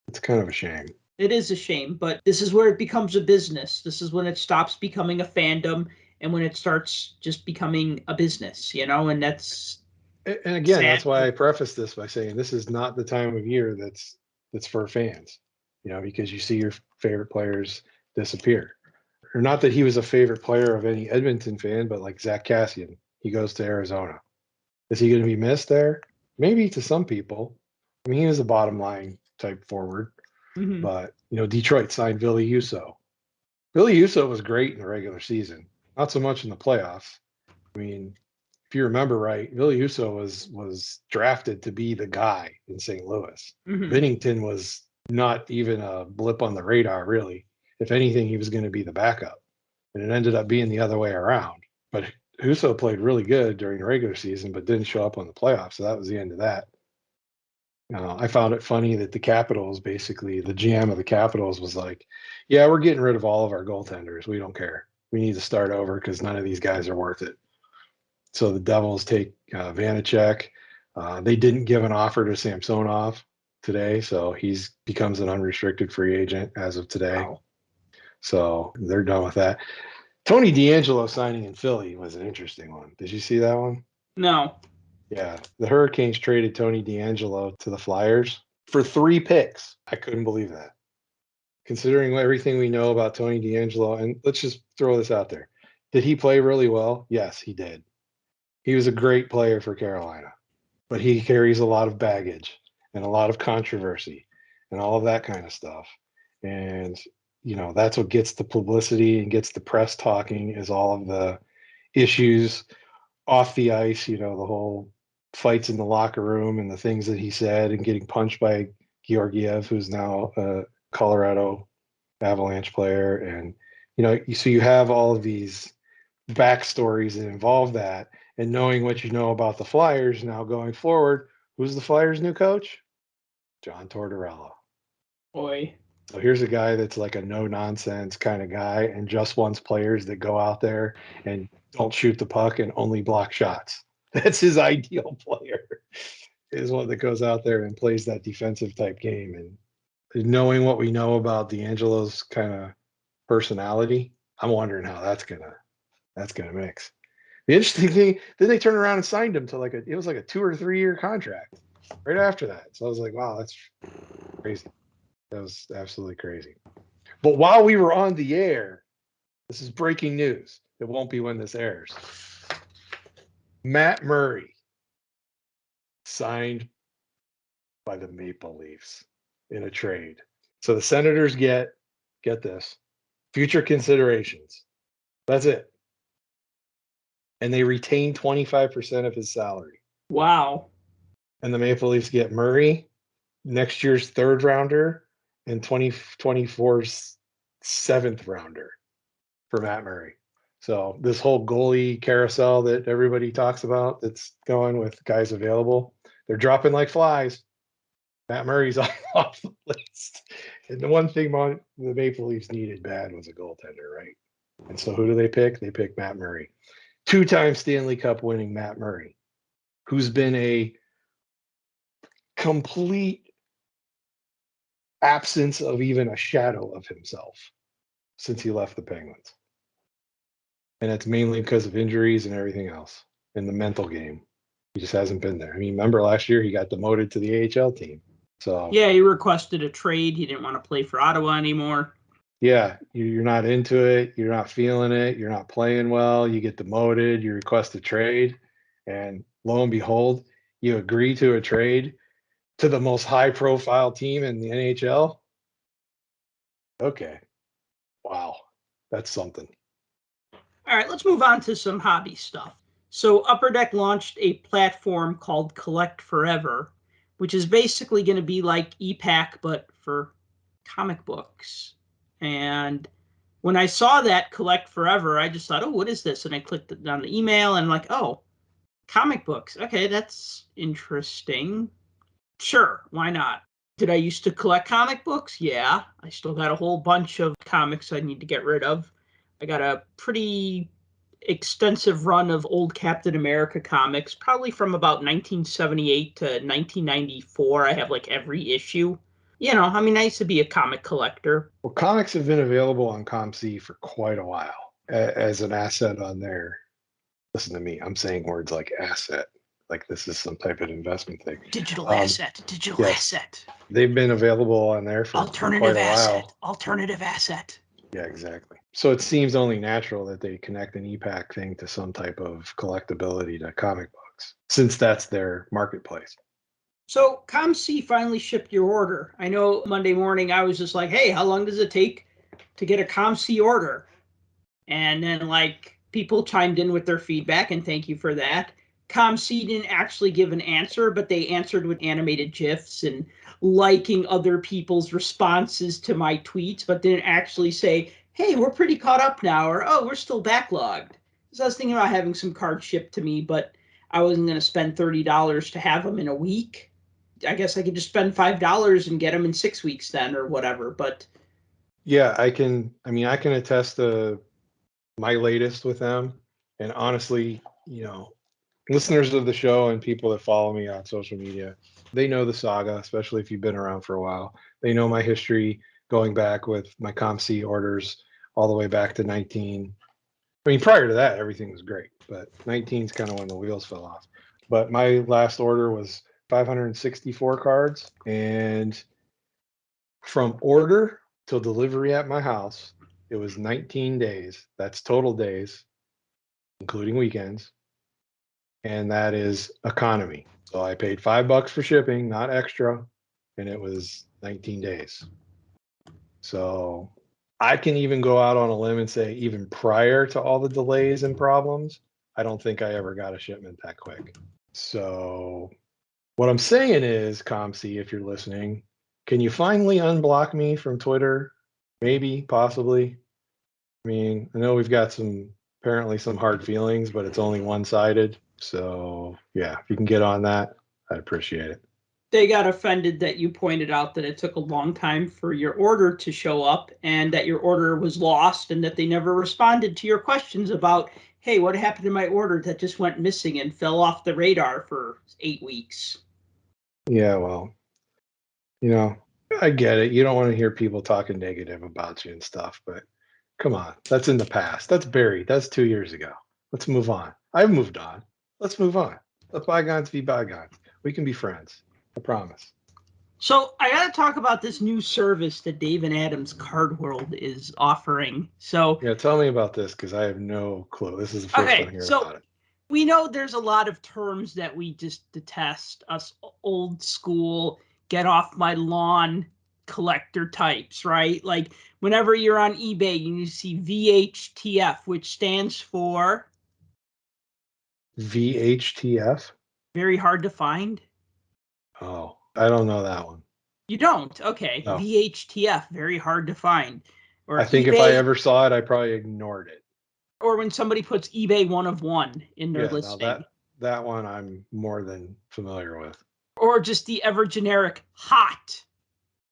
It's kind of a shame. It is a shame, but this is where it becomes a business. This is when it stops becoming a fandom and when it starts just becoming a business, you know, and that's... And again, that's why I preface this by saying this is not the time of year that's for fans, you know, because you see your favorite players disappear. Or not that he was a favorite player of any Edmonton fan, but like Zach Kassian, he goes to Arizona. Is he going to be missed there? Maybe to some people. I mean, he was a bottom line type forward, but you know, Detroit signed Ville Husso. Ville Husso was great in the regular season, not so much in the playoffs. I mean, if you remember right, Ville Husso was drafted to be the guy in St. Louis. Binnington was not even a blip on the radar, really. If anything, he was going to be the backup, and it ended up being the other way around. But Husso played really good during the regular season, but didn't show up on the playoffs, so that was the end of that. I found it funny that the Capitals, basically the GM of the Capitals, was like, yeah, we're getting rid of all of our goaltenders. We don't care. We need to start over because none of these guys are worth it. So the Devils take Vanacek. They didn't give an offer to Samsonov today, so he's becomes an unrestricted free agent as of today. Wow. So they're done with that. Tony DeAngelo signing in Philly was an interesting one. Did you see that one? No. Yeah, the Hurricanes traded Tony DeAngelo to the Flyers for 3 picks. I couldn't believe that. considering everything we know about Tony DeAngelo, and let's just throw this out there. Did he play really well? Yes, he did. He was a great player for Carolina, but he carries a lot of baggage and a lot of controversy and all of that kind of stuff. And, that's what gets the publicity and gets the press talking, is all of the issues off the ice, the whole fights in the locker room and the things that he said, and getting punched by Georgiev, who's now a Colorado Avalanche player. And, so you have all of these backstories that involve that. And knowing what you know about the Flyers now going forward, who's the Flyers' new coach? John Tortorella. Boy. So here's a guy that's like a no-nonsense kind of guy and just wants players that go out there and don't shoot the puck and only block shots. That's his ideal player, is one that goes out there and plays that defensive type game. And knowing what we know about DeAngelo's kind of personality, I'm wondering how that's gonna mix. The interesting thing, then they turned around and signed him to it was like a 2 or 3 year contract right after that. So I was like, wow, that's crazy. That was absolutely crazy. But while we were on the air, this is breaking news. It won't be when this airs. Matt Murray signed by the Maple Leafs in a trade. So the Senators get this, future considerations. That's it. And they retain 25% of his salary. Wow. And the Maple Leafs get Murray, next year's 3rd rounder, and 2024's 7th rounder for Matt Murray. So this whole goalie carousel that everybody talks about that's going with guys available, they're dropping like flies. Matt Murray's off the list. And the one thing the Maple Leafs needed bad was a goaltender, right? And so who do they pick? They pick Matt Murray. 2-time Stanley Cup winning Matt Murray, who's been a complete absence of even a shadow of himself since he left the Penguins. And it's mainly because of injuries and everything else in the mental game. He just hasn't been there. I mean, remember last year he got demoted to the AHL team. So yeah, he requested a trade. He didn't want to play for Ottawa anymore. Yeah, you're not into it. You're not feeling it. You're not playing well. You get demoted. You request a trade. And lo and behold, you agree to a trade to the most high-profile team in the NHL. Okay. Wow. That's something. All right, let's move on to some hobby stuff. So Upper Deck launched a platform called Collect Forever, which is basically going to be like ePack, but for comic books. And when I saw that Collect Forever, I just thought, oh, what is this? And I clicked on the email and I'm like, oh, comic books. Okay, that's interesting. Sure, why not? Did I used to collect comic books? Yeah, I still got a whole bunch of comics I need to get rid of. I got a pretty extensive run of old Captain America comics, probably from about 1978 to 1994. I have like every issue. I used to be a comic collector. Well, comics have been available on ComC for quite a while as an asset on there. Listen to me. I'm saying words like asset, like this is some type of investment thing. Digital asset. They've been available on there for quite a while. Alternative asset. Yeah, exactly. So it seems only natural that they connect an ePack thing to some type of collectability to comic books, since that's their marketplace. So ComC finally shipped your order. I know Monday morning I was just like, hey, how long does it take to get a ComC order? And then people chimed in with their feedback, and thank you for that. ComC didn't actually give an answer, but they answered with animated GIFs and liking other people's responses to my tweets, but didn't actually say, hey, we're pretty caught up now, or, oh, we're still backlogged. So I was thinking about having some cards shipped to me, but I wasn't going to spend $30 to have them in a week. I guess I could just spend $5 and get them in 6 weeks then, or whatever. But yeah, I can attest to my latest with them. And honestly, listeners of the show and people that follow me on social media, they know the saga, especially if you've been around for a while. They know my history going back with my ComC orders all the way back to 19. I mean, prior to that, everything was great, but 19 is kind of when the wheels fell off. But my last order was 564 cards, and from order till delivery at my house, it was 19 days. That's total days, including weekends. And that is economy. So I paid $5 for shipping, not extra, and it was 19 days. So I can even go out on a limb and say, even prior to all the delays and problems, I don't think I ever got a shipment that quick. So what I'm saying is, ComC, if you're listening, can you finally unblock me from Twitter? Maybe, possibly. I mean, I know we've got apparently some hard feelings, but it's only one-sided. So yeah, if you can get on that, I'd appreciate it. They got offended that you pointed out that it took a long time for your order to show up and that your order was lost and that they never responded to your questions about, hey, what happened to my order that just went missing and fell off the radar for 8 weeks? Yeah, well, I get it. You don't want to hear people talking negative about you and stuff, but come on, that's in the past. That's buried. That's 2 years ago. Let's move on. I've moved on. Let's move on. Let bygones be bygones. We can be friends. I promise. So I got to talk about this new service that Dave and Adam's Card World is offering. So yeah, tell me about this because I have no clue. This is the first I'm hearing about it. We know there's a lot of terms that we just detest, us old school, get off my lawn collector types, right? Like whenever you're on eBay, you see VHTF, which stands for VHTF? very hard to find. Oh, I don't know that one. You don't? Okay. No. VHTF, very hard to find. Or I think eBay, if I ever saw it, I probably ignored it. Or when somebody puts eBay 1 of 1 in their listing. No, that one I'm more than familiar with. Or just the ever generic hot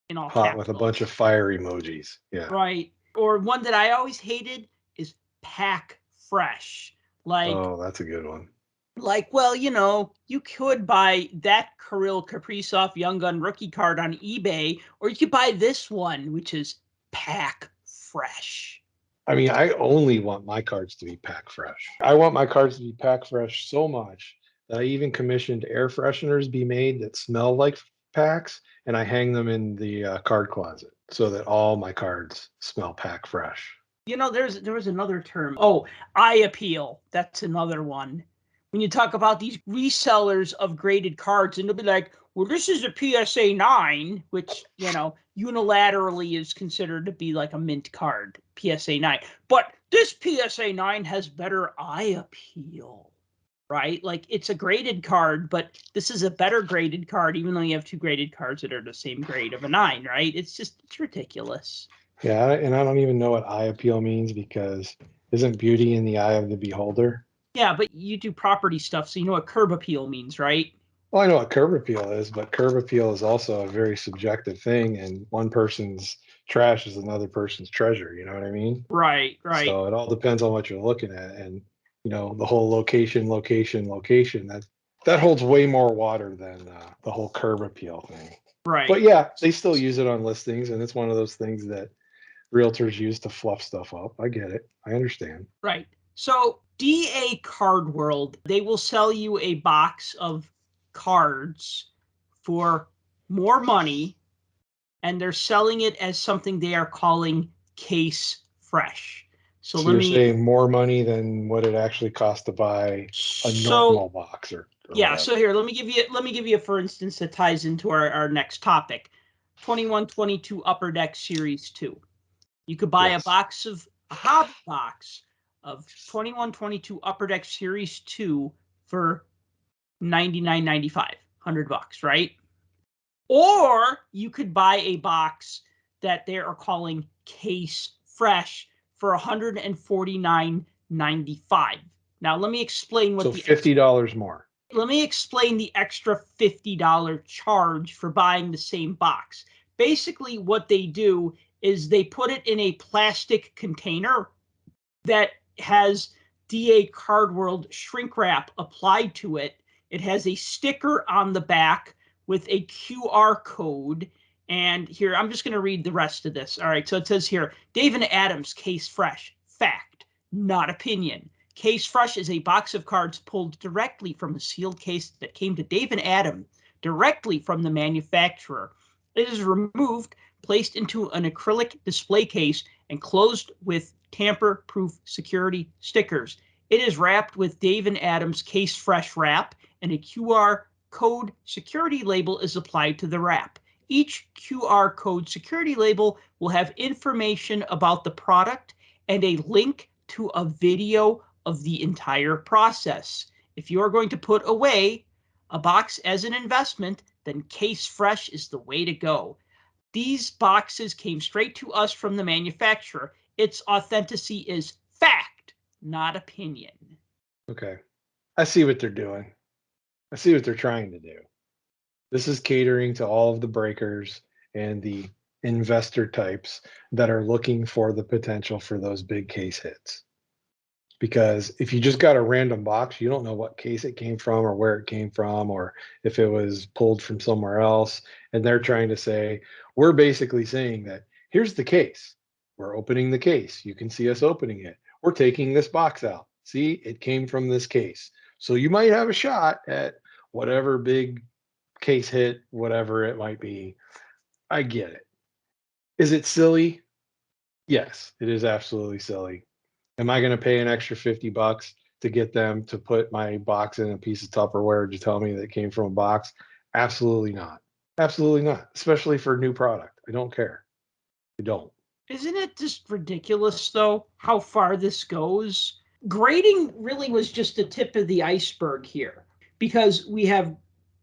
in all hot capitals. With a bunch of fire emojis. Yeah. Right. Or one that I always hated is pack fresh. Like, oh, that's a good one. Like, well, you could buy that Kirill Kaprizov Young Gun rookie card on eBay, or you could buy this one, which is pack fresh. I mean, I only want my cards to be pack fresh. I want my cards to be pack fresh so much that I even commissioned air fresheners be made that smell like packs, and I hang them in the card closet so that all my cards smell pack fresh. There was another term. Oh, eye appeal. That's another one. When you talk about these resellers of graded cards, and they'll be like, well, this is a PSA 9, which, unilaterally is considered to be like a mint card, PSA 9. But this PSA 9 has better eye appeal, right? Like, it's a graded card, but this is a better graded card, even though you have 2 graded cards that are the same grade of a 9, right? It's ridiculous. Yeah, and I don't even know what eye appeal means because isn't beauty in the eye of the beholder? Yeah, but you do property stuff, so you know what curb appeal means, right? Well, I know what curb appeal is, but curb appeal is also a very subjective thing, and one person's trash is another person's treasure. You know what I mean? Right. So it all depends on what you're looking at, and the whole location. That holds way more water than the whole curb appeal thing. Right. But yeah, they still use it on listings, and it's one of those things that realtors use to fluff stuff up. I get it. I understand. Right. So DA Card World, they will sell you a box of cards for more money, and they're selling it as something they are calling case fresh. So you're saying more money than what it actually costs to buy a normal box or yeah. Whatever. So here, let me give you a for instance that ties into our next topic. 21-22 Upper Deck Series 2. You could buy a hobby box of 21-22 Upper Deck Series 2 for $99.95, $100, right? Or you could buy a box that they are calling Case Fresh for $149.95. Now, let me explain what $50 more. Let me explain the extra $50 charge for buying the same box. Basically, what they do is they put it in a plastic container that has DA Card World shrink wrap applied to it. It has a sticker on the back with a QR code. And here, I'm just going to read the rest of this. All right, so it says here, Dave and Adam's Case Fresh. Fact, not opinion. Case Fresh is a box of cards pulled directly from a sealed case that came to Dave and Adam directly from the manufacturer. It is removed placed into an acrylic display case and closed with tamper-proof security stickers. It is wrapped with Dave & Adam's Case Fresh wrap, and a QR code security label is applied to the wrap. Each QR code security label will have information about the product and a link to a video of the entire process. If you are going to put away a box as an investment, then Case Fresh is the way to go. These boxes came straight to us from the manufacturer. Its authenticity is fact, not opinion. Okay. I see what they're doing. I see what they're trying to do. This is catering to all of the breakers and the investor types that are looking for the potential for those big case hits. Because if you just got a random box, you don't know what case it came from or where it came from, or if it was pulled from somewhere else. And they're trying to say, we're basically saying that here's the case. We're opening the case. You can see us opening it. We're taking this box out. See, it came from this case. So you might have a shot at whatever big case hit, whatever it might be. I get it. Is it silly? Yes, it is absolutely silly. Am I going to pay an extra $50 to get them to put my box in a piece of Tupperware to tell me that it came from a box? Absolutely not. Absolutely not. Especially for a new product. I don't care. I don't. Isn't it just ridiculous, though, how far this goes? Grading really was just the tip of the iceberg here, because we have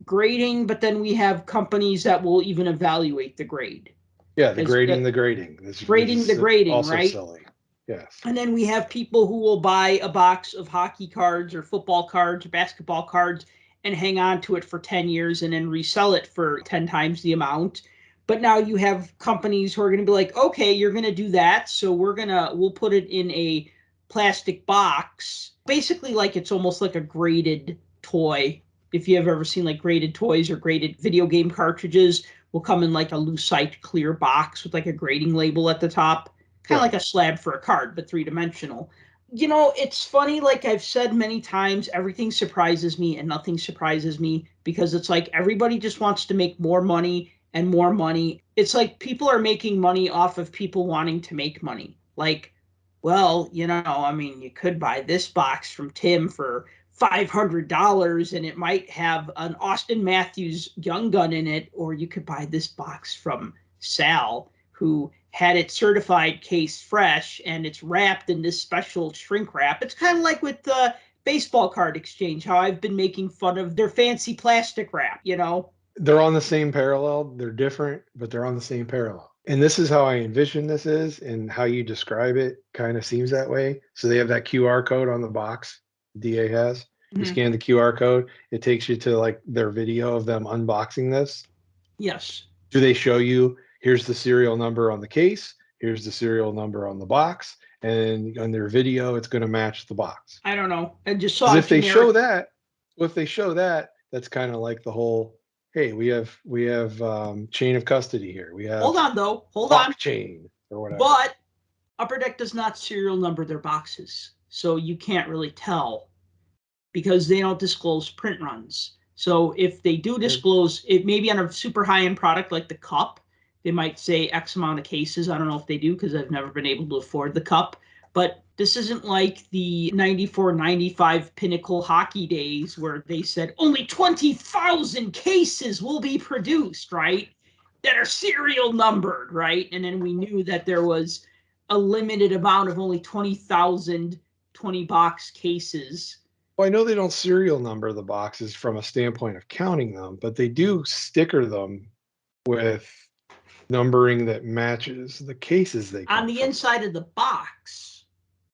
grading, but then we have companies that will even evaluate the grade. Yeah, the grading. This the grading, also right? Silly. Yes. And then we have people who will buy a box of hockey cards or football cards or basketball cards and hang on to it for 10 years and then resell it for 10 times the amount. But now you have companies who are going to be like, okay, you're going to do that, so we'll put it in a plastic box, basically like it's almost like a graded toy. If you have ever seen like graded toys or graded video game cartridges, will come in like a lucite clear box with like a grading label at the top, kind of like a slab for a card, but three-dimensional. You know, it's funny, like I've said many times, everything surprises me and nothing surprises me, because it's like everybody just wants to make more money and more money. It's like people are making money off of people wanting to make money. Like, well, you know, I mean, you could buy this box from Tim for $500 and it might have an Austin Matthews Young Gun in it, or you could buy this box from Sal, who had it certified Case Fresh and it's wrapped in this special shrink wrap. It's kind of like with the baseball card exchange, how I've been making fun of their fancy plastic wrap, you know? They're on the same parallel. They're different, but they're on the same parallel. And this is how I envision this is, and how you describe it kind of seems that way. So they have that QR code on the box DA has. You scan the QR code, it takes you to like their video of them unboxing this. Yes. Do they show you, here's the serial number on the case, here's the serial number on the box, and on their video, it's going to match the box? I don't know. I just saw if they show that, that's kind of like the whole, hey, we have chain of custody here. We have hold on. Chain or whatever. But Upper Deck does not serial number their boxes, so you can't really tell, because they don't disclose print runs. So if they do disclose it, maybe on a super high-end product like the cup, they might say X amount of cases. I don't know if they do, because I've never been able to afford the cup. But this isn't like the 94-95 Pinnacle hockey days where they said only 20,000 cases will be produced, right? That are serial numbered, right? And then we knew that there was a limited amount of only 20,000 20-box cases. Well, I know they don't serial number the boxes from a standpoint of counting them, but they do sticker them with numbering that matches the cases they on the from. inside of the box.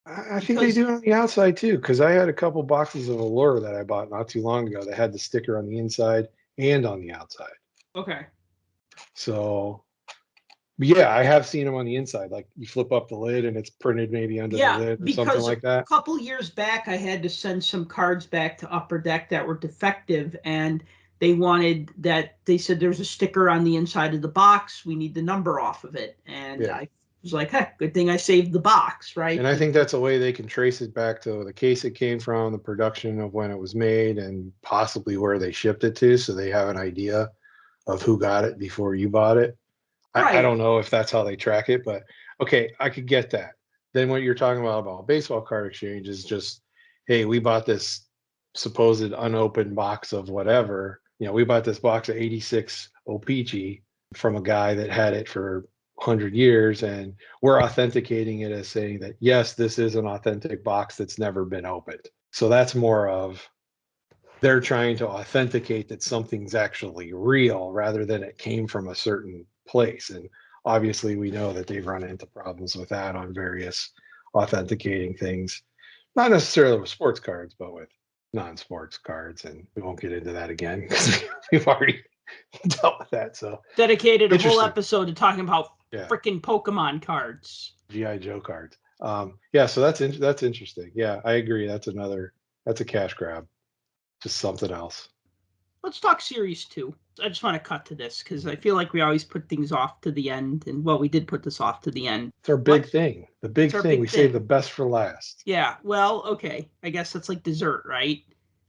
I think they do on the outside too, because I had a couple boxes of Allure that I bought not too long ago that had the sticker on the inside and on the outside. Okay. So, yeah, I have seen them on the inside. Like you flip up the lid and it's printed maybe under the lid or something like that. A couple years back, I had to send some cards back to Upper Deck that were defective, and they wanted that. They said there's a sticker on the inside of the box. We need the number off of it. And I was like, heck, good thing I saved the box, right? And I think that's a way they can trace it back to the case it came from, the production of when it was made, and possibly where they shipped it to, so they have an idea of who got it before you bought it. I don't know if that's how they track it, but okay, I could get that. Then what you're talking about baseball card exchange is just, hey, we bought this supposed unopened box of whatever. We bought this box of 86 O-Pee-Chee from a guy that had it for 100 years, and we're authenticating it as saying that, yes, this is an authentic box that's never been opened. So that's more of they're trying to authenticate that something's actually real rather than it came from a certain place. And obviously we know that they've run into problems with that on various authenticating things, not necessarily with sports cards, but with non-sports cards. And we won't get into that again because we've already dealt with that. So dedicated a whole episode to talking about freaking Pokemon cards, GI Joe cards. Yeah, so that's interesting. Yeah, I agree. That's a cash grab. Just something else. Let's talk Series 2. I just want to cut to this because I feel like we always put things off to the end. And, well, we did put this off to the end. It's our big thing. The big thing. We save the best for last. Yeah, well, okay. I guess that's like dessert, right?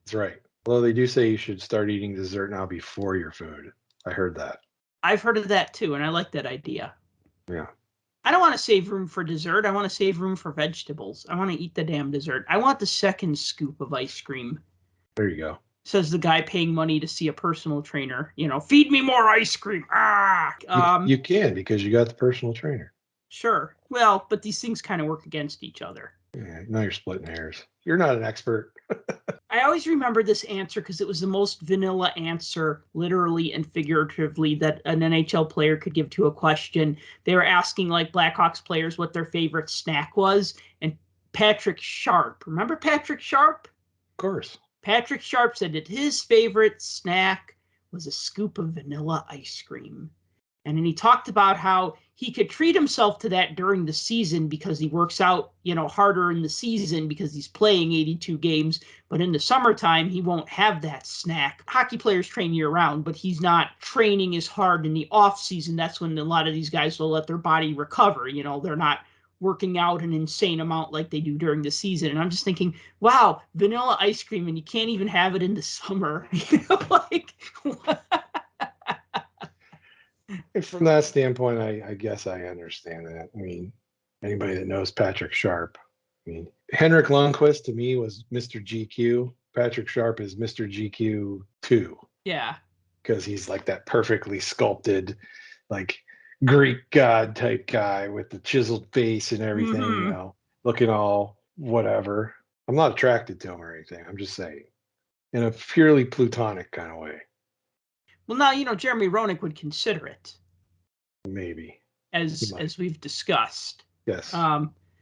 That's right. Although they do say you should start eating dessert now before your food. I heard that. I've heard of that too, and I like that idea. Yeah. I don't want to save room for dessert. I want to save room for vegetables. I want to eat the damn dessert. I want the second scoop of ice cream. There you go. Says the guy paying money to see a personal trainer. Feed me more ice cream. You can because you got the personal trainer. Sure. Well, but these things kind of work against each other. Yeah, now you're splitting hairs. You're not an expert. I always remember this answer because it was the most vanilla answer, literally and figuratively, that an NHL player could give to a question. They were asking like Blackhawks players what their favorite snack was, and Patrick Sharp. Remember Patrick Sharp? Of course. Patrick Sharp said that his favorite snack was a scoop of vanilla ice cream. And then he talked about how he could treat himself to that during the season because he works out, harder in the season because he's playing 82 games. But in the summertime, he won't have that snack. Hockey players train year round, but he's not training as hard in the off season. That's when a lot of these guys will let their body recover. They're not working out an insane amount like they do during the season. And I'm just thinking, wow, vanilla ice cream, and you can't even have it in the summer. From that standpoint, I guess I understand that. I mean, anybody that knows Patrick Sharp, Henrik Lundqvist to me was Mr. GQ. Patrick Sharp is Mr. GQ 2. Yeah. Because he's like that perfectly sculpted, like Greek god type guy with the chiseled face and everything, looking all whatever. I'm not attracted to him or anything. I'm just saying, in a purely plutonic kind of way. Well, now, Jeremy Roenick would consider it. Maybe. As we've discussed. Yes.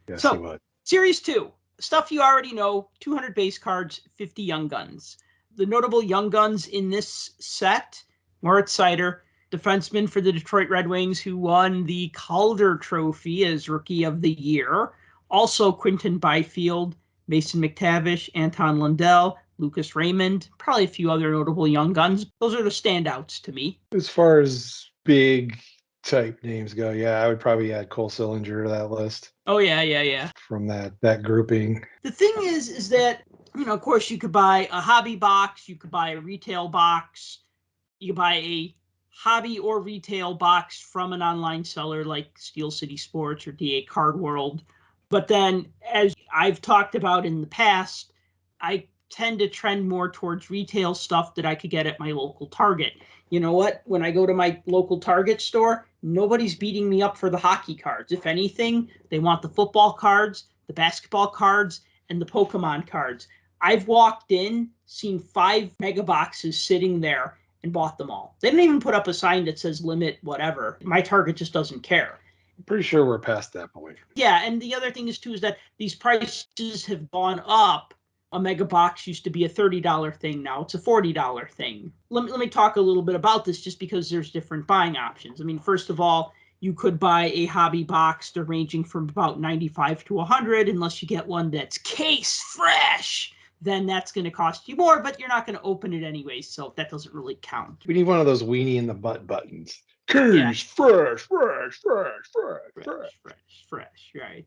Yes, so, he would. Series 2. Stuff you already know. 200 base cards, 50 young guns. The notable young guns in this set, Moritz Seider, defenseman for the Detroit Red Wings, who won the Calder Trophy as Rookie of the Year. Also, Quinton Byfield, Mason McTavish, Anton Lundell, Lucas Raymond, probably a few other notable young guns. Those are the standouts to me. As far as big type names go, yeah, I would probably add Cole Sillinger to that list. Oh, yeah. From that grouping. The thing is that, of course, you could buy a hobby box, you could buy a retail box, you could buy a hobby or retail box from an online seller like Steel City Sports or DA Card World. But then, as I've talked about in the past, I tend to trend more towards retail stuff that I could get at my local Target. You know what? When I go to my local Target store, nobody's beating me up for the hockey cards. If anything, they want the football cards, the basketball cards, and the Pokemon cards. I've walked in, seen 5 mega boxes sitting there, and bought them all. They didn't even put up a sign that says limit whatever. My Target just doesn't care. I'm pretty sure we're past that point. Yeah, and the other thing is, too, is that these prices have gone up. A mega box used to be a $30 thing. Now it's a $40 thing. Let me talk a little bit about this just because there's different buying options. First of all, you could buy a hobby box. They're ranging from about $95 to $100, unless you get one that's case fresh. Then that's going to cost you more, but you're not going to open it anyway, so that doesn't really count. We need one of those weenie in the butt buttons. Case fresh, right.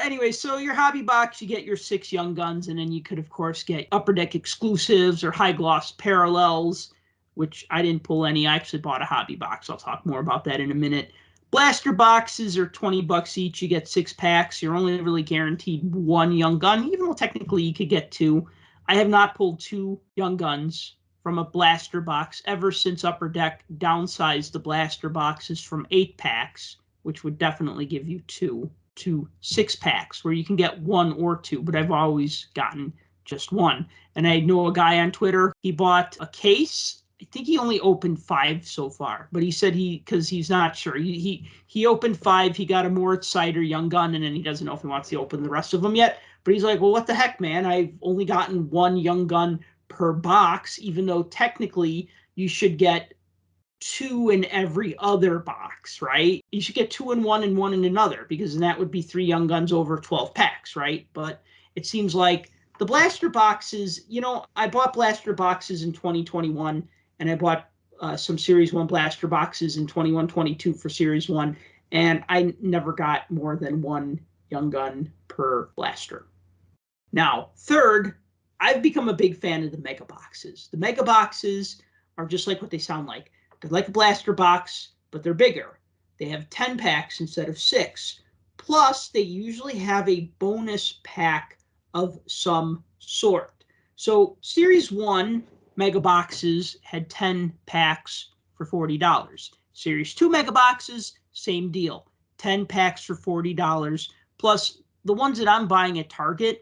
Anyway, so your hobby box, you get your 6 young guns, and then you could, of course, get Upper Deck exclusives or high gloss parallels. which I didn't pull any. I actually bought a hobby box. I'll talk more about that in a minute. Blaster boxes are $20 each. You get 6 packs. You're only really guaranteed 1 young gun, even though technically you could get 2. I have not pulled 2 young guns from a blaster box ever since Upper Deck downsized the blaster boxes from 8 packs, which would definitely give you 2, to 6 packs, where you can get 1 or 2, but I've always gotten just 1. And I know a guy on Twitter, he bought a case. I think he only opened 5 so far, but he said because he's not sure. He opened 5. He got a Moritz Cider young gun, and then he doesn't know if he wants to open the rest of them yet. But he's like, well, what the heck, man? I've only gotten 1 young gun per box, even though technically you should get 2 in every other box, right? You should get 2 in one and 1 in another, because then that would be 3 young guns over 12 packs, right? But it seems like the blaster boxes, I bought blaster boxes in 2021, and I bought some Series 1 blaster boxes in 21-22 for Series 1, and I never got more than 1 young gun per blaster. Now, third, I've become a big fan of the mega boxes. The mega boxes are just like what they sound like. They're like a blaster box, but they're bigger. They have 10 packs instead of 6. Plus, they usually have a bonus pack of some sort. So Series 1 mega boxes had 10 packs for $40. Series 2 mega boxes, same deal. 10 packs for $40. Plus, the ones that I'm buying at Target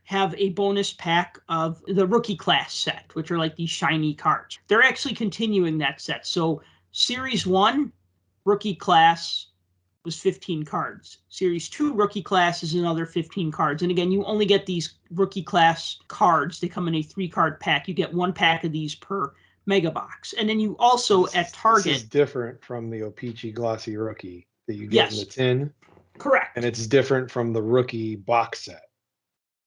have a bonus pack of the rookie class set, which are like these shiny cards. They're actually continuing that set. So Series 1 rookie class was 15 cards. Series 2 rookie class is another 15 cards. And again, you only get these rookie class cards. They come in a 3-card pack. You get 1 pack of these per mega box. And then you also at Target. This is different from the O-Pee-Chee Glossy Rookie that you get in the tin. Correct. And it's different from the rookie box set.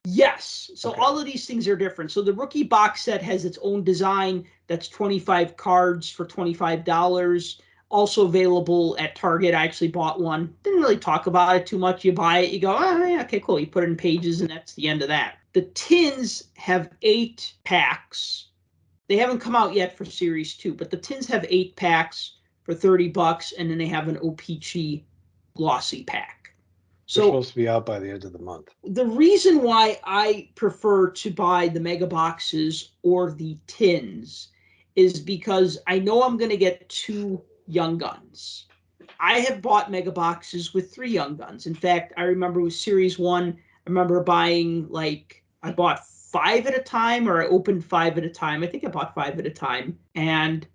Yes. So Okay. All of these things are different. So the rookie box set has its own design. That's 25 cards for $25. Also available at Target. I actually bought one. Didn't really talk about it too much. You buy it, you go, oh, yeah, okay, cool. You put it in pages, and that's the end of that. The tins have 8 packs. They haven't come out yet for Series 2, but the tins have 8 packs for $30, and then they have an O-Pee-Chee glossy pack. They're supposed to be out by the end of the month. The reason why I prefer to buy the mega boxes or the tins is because I know I'm going to get 2 young guns. I have bought mega boxes with 3 young guns. In fact, I remember with Series 1, I remember buying, I bought 5 at a time, or I opened 5 at a time. I think I bought 5 at a time. And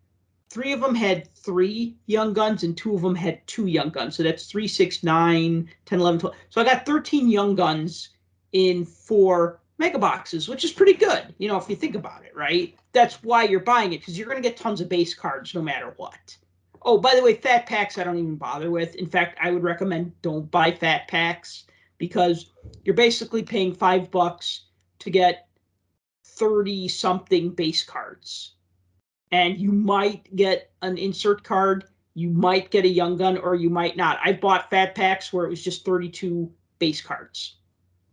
3 of them had 3 young guns, and 2 of them had 2 young guns. So that's 3, 6, 9, 10, 11, 12. So I got 13 young guns in 4 mega boxes, which is pretty good, if you think about it, right? That's why you're buying it, because you're going to get tons of base cards no matter what. Oh, by the way, fat packs I don't even bother with. In fact, I would recommend don't buy fat packs, because you're basically paying $5 to get 30-something base cards. And you might get an insert card, you might get a young gun, or you might not. I've bought fat packs where it was just 32 base cards,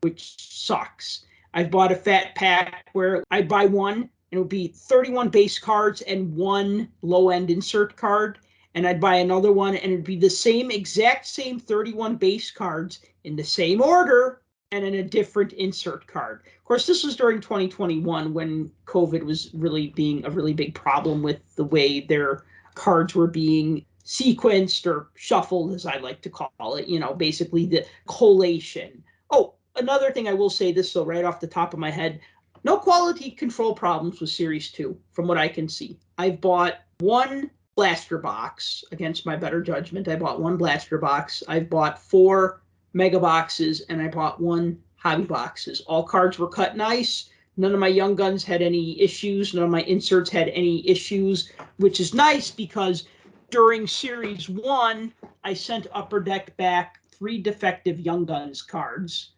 which sucks. I've bought a fat pack where I'd buy one, and it would be 31 base cards and 1 low-end insert card. And I'd buy another one, and it'd be the exact same 31 base cards in the same order, and in a different insert card. Of course, this was during 2021 when COVID was really being a really big problem with the way their cards were being sequenced or shuffled, as I like to call it, basically the collation. Oh, another thing I will say this, though, right off the top of my head, no quality control problems with Series 2, from what I can see. I've bought 1 blaster box against my better judgment. I bought 1 blaster box. I've bought 4 mega boxes, and I bought 1 hobby boxes. All cards were cut nice. None of my young guns had any issues. None of my inserts had any issues, which is nice because during Series 1, I sent Upper Deck back 3 defective young guns cards.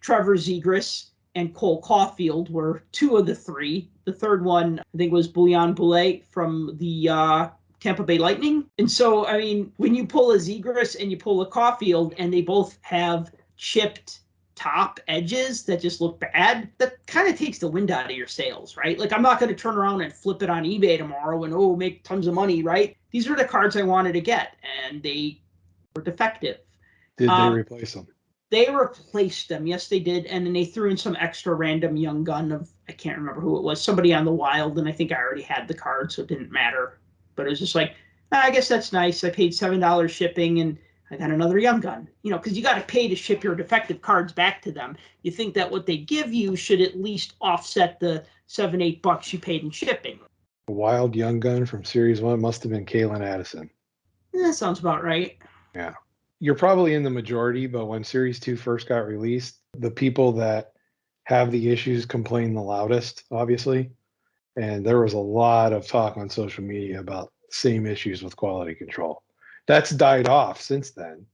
Trevor Zegras and Cole Caulfield were 2 of the 3. The third one, I think, was Bouillon Boulet from the Tampa Bay Lightning. And so, I mean, when you pull a Zegras and you pull a Caulfield, and they both have chipped top edges that just look bad, that kind of takes the wind out of your sails, right? Like, I'm not going to turn around and flip it on eBay tomorrow and, make tons of money, right? These are the cards I wanted to get, and they were defective. Did they replace them? They replaced them. Yes, they did. And then they threw in some extra random young gun of, I can't remember who it was, somebody on the Wild, and I think I already had the card, so it didn't matter. But it was just like, I guess that's nice. I paid $7 shipping, and I got another young gun. Because you got to pay to ship your defective cards back to them. You think that what they give you should at least offset the $7-8 you paid in shipping. A Wild young gun from Series 1 must have been Kalen Addison. That sounds about right. Yeah. You're probably in the majority, but when Series 2 first got released, the people that have the issues complain the loudest, obviously. And there was a lot of talk on social media about same issues with quality control. That's died off since then.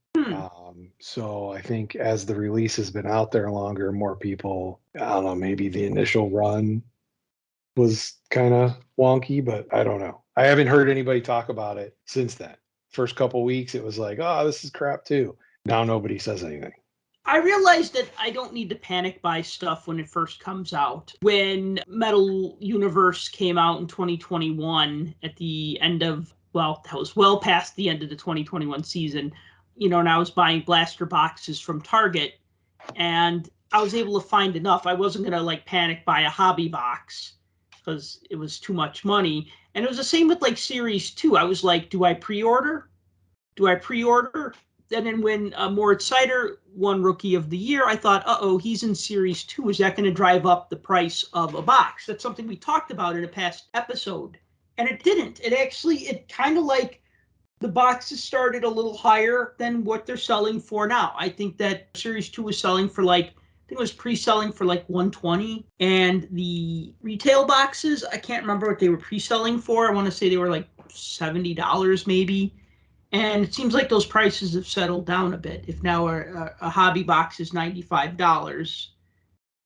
So I think as the release has been out there longer, more people, I don't know, maybe the initial run was kind of wonky, but I don't know. I haven't heard anybody talk about it since then. First couple weeks, it was like, oh, this is crap too. Now nobody says anything. I realized that I don't need to panic buy stuff when it first comes out. When Metal Universe came out in 2021 at the end of, that was well past the end of the 2021 season, and I was buying blaster boxes from Target, and I was able to find enough. I wasn't going to panic buy a hobby box because it was too much money. And it was the same with Series 2. I was like, do I pre-order? And then when Moritz Seider won Rookie of the Year, I thought, he's in Series 2. Is that going to drive up the price of a box? That's something we talked about in a past episode. And it didn't. It kind of the boxes started a little higher than what they're selling for now. I think that Series 2 was selling for I think it was pre-selling for $120. And the retail boxes, I can't remember what they were pre-selling for. I want to say they were $70 maybe. And it seems like those prices have settled down a bit. If now a hobby box is $95,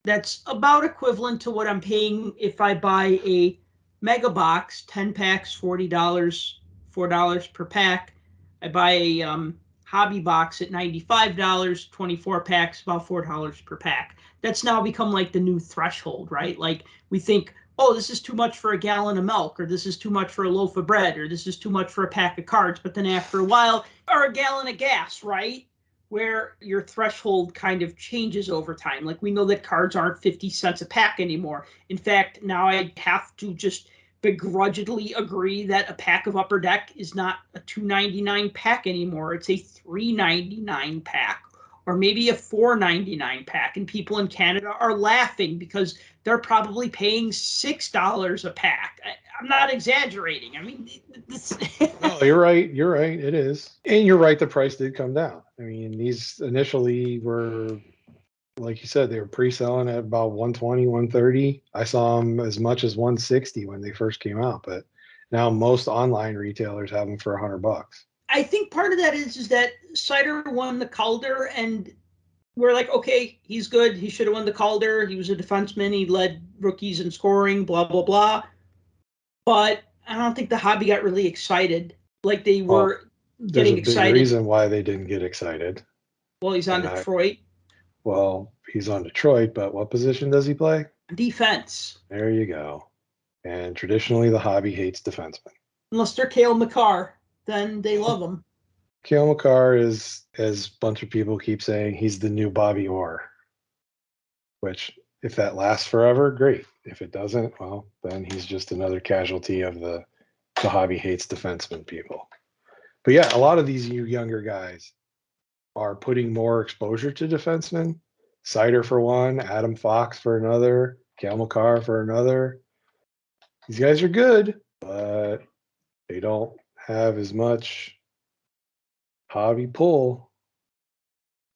that's about equivalent to what I'm paying if I buy a mega box, 10 packs, $40, $4 per pack. I buy a hobby box at $95, 24 packs, about $4 per pack. That's now become the new threshold, right? We think, this is too much for a gallon of milk, or this is too much for a loaf of bread, or this is too much for a pack of cards. But then after a while, or a gallon of gas, right? Where your threshold kind of changes over time. We know that cards aren't 50 cents a pack anymore. In fact, now I have to just begrudgingly agree that a pack of Upper Deck is not a $2.99 pack anymore. It's a $3.99 pack, or maybe a $4.99 pack. And people in Canada are laughing because they're probably paying $6 a pack. I'm not exaggerating. I mean, this. No, you're right. You're right. It is. And you're right. The price did come down. I mean, these initially were, like you said, they were pre-selling at about 120, 130. I saw them as much as 160 when they first came out, but now most online retailers have them for $100. I think part of that is that Seider won the Calder, and we're like, okay, he's good. He should have won the Calder. He was a defenseman. He led rookies in scoring, blah, blah, blah. But I don't think the hobby got really excited like they were getting excited. There's a big reason why they didn't get excited. Well, he's on Detroit. He's on Detroit, but what position does he play? Defense. There you go. And traditionally, the hobby hates defensemen. Unless they're Cale Makar, then they love him. Cale Makar is, as a bunch of people keep saying, he's the new Bobby Orr. Which, if that lasts forever, great. If it doesn't, then he's just another casualty of the hobby hates defensemen people. But yeah, a lot of these younger guys are putting more exposure to defensemen. Seider for one, Adam Fox for another, Cale Makar for another. These guys are good, but they don't have as much hobby pull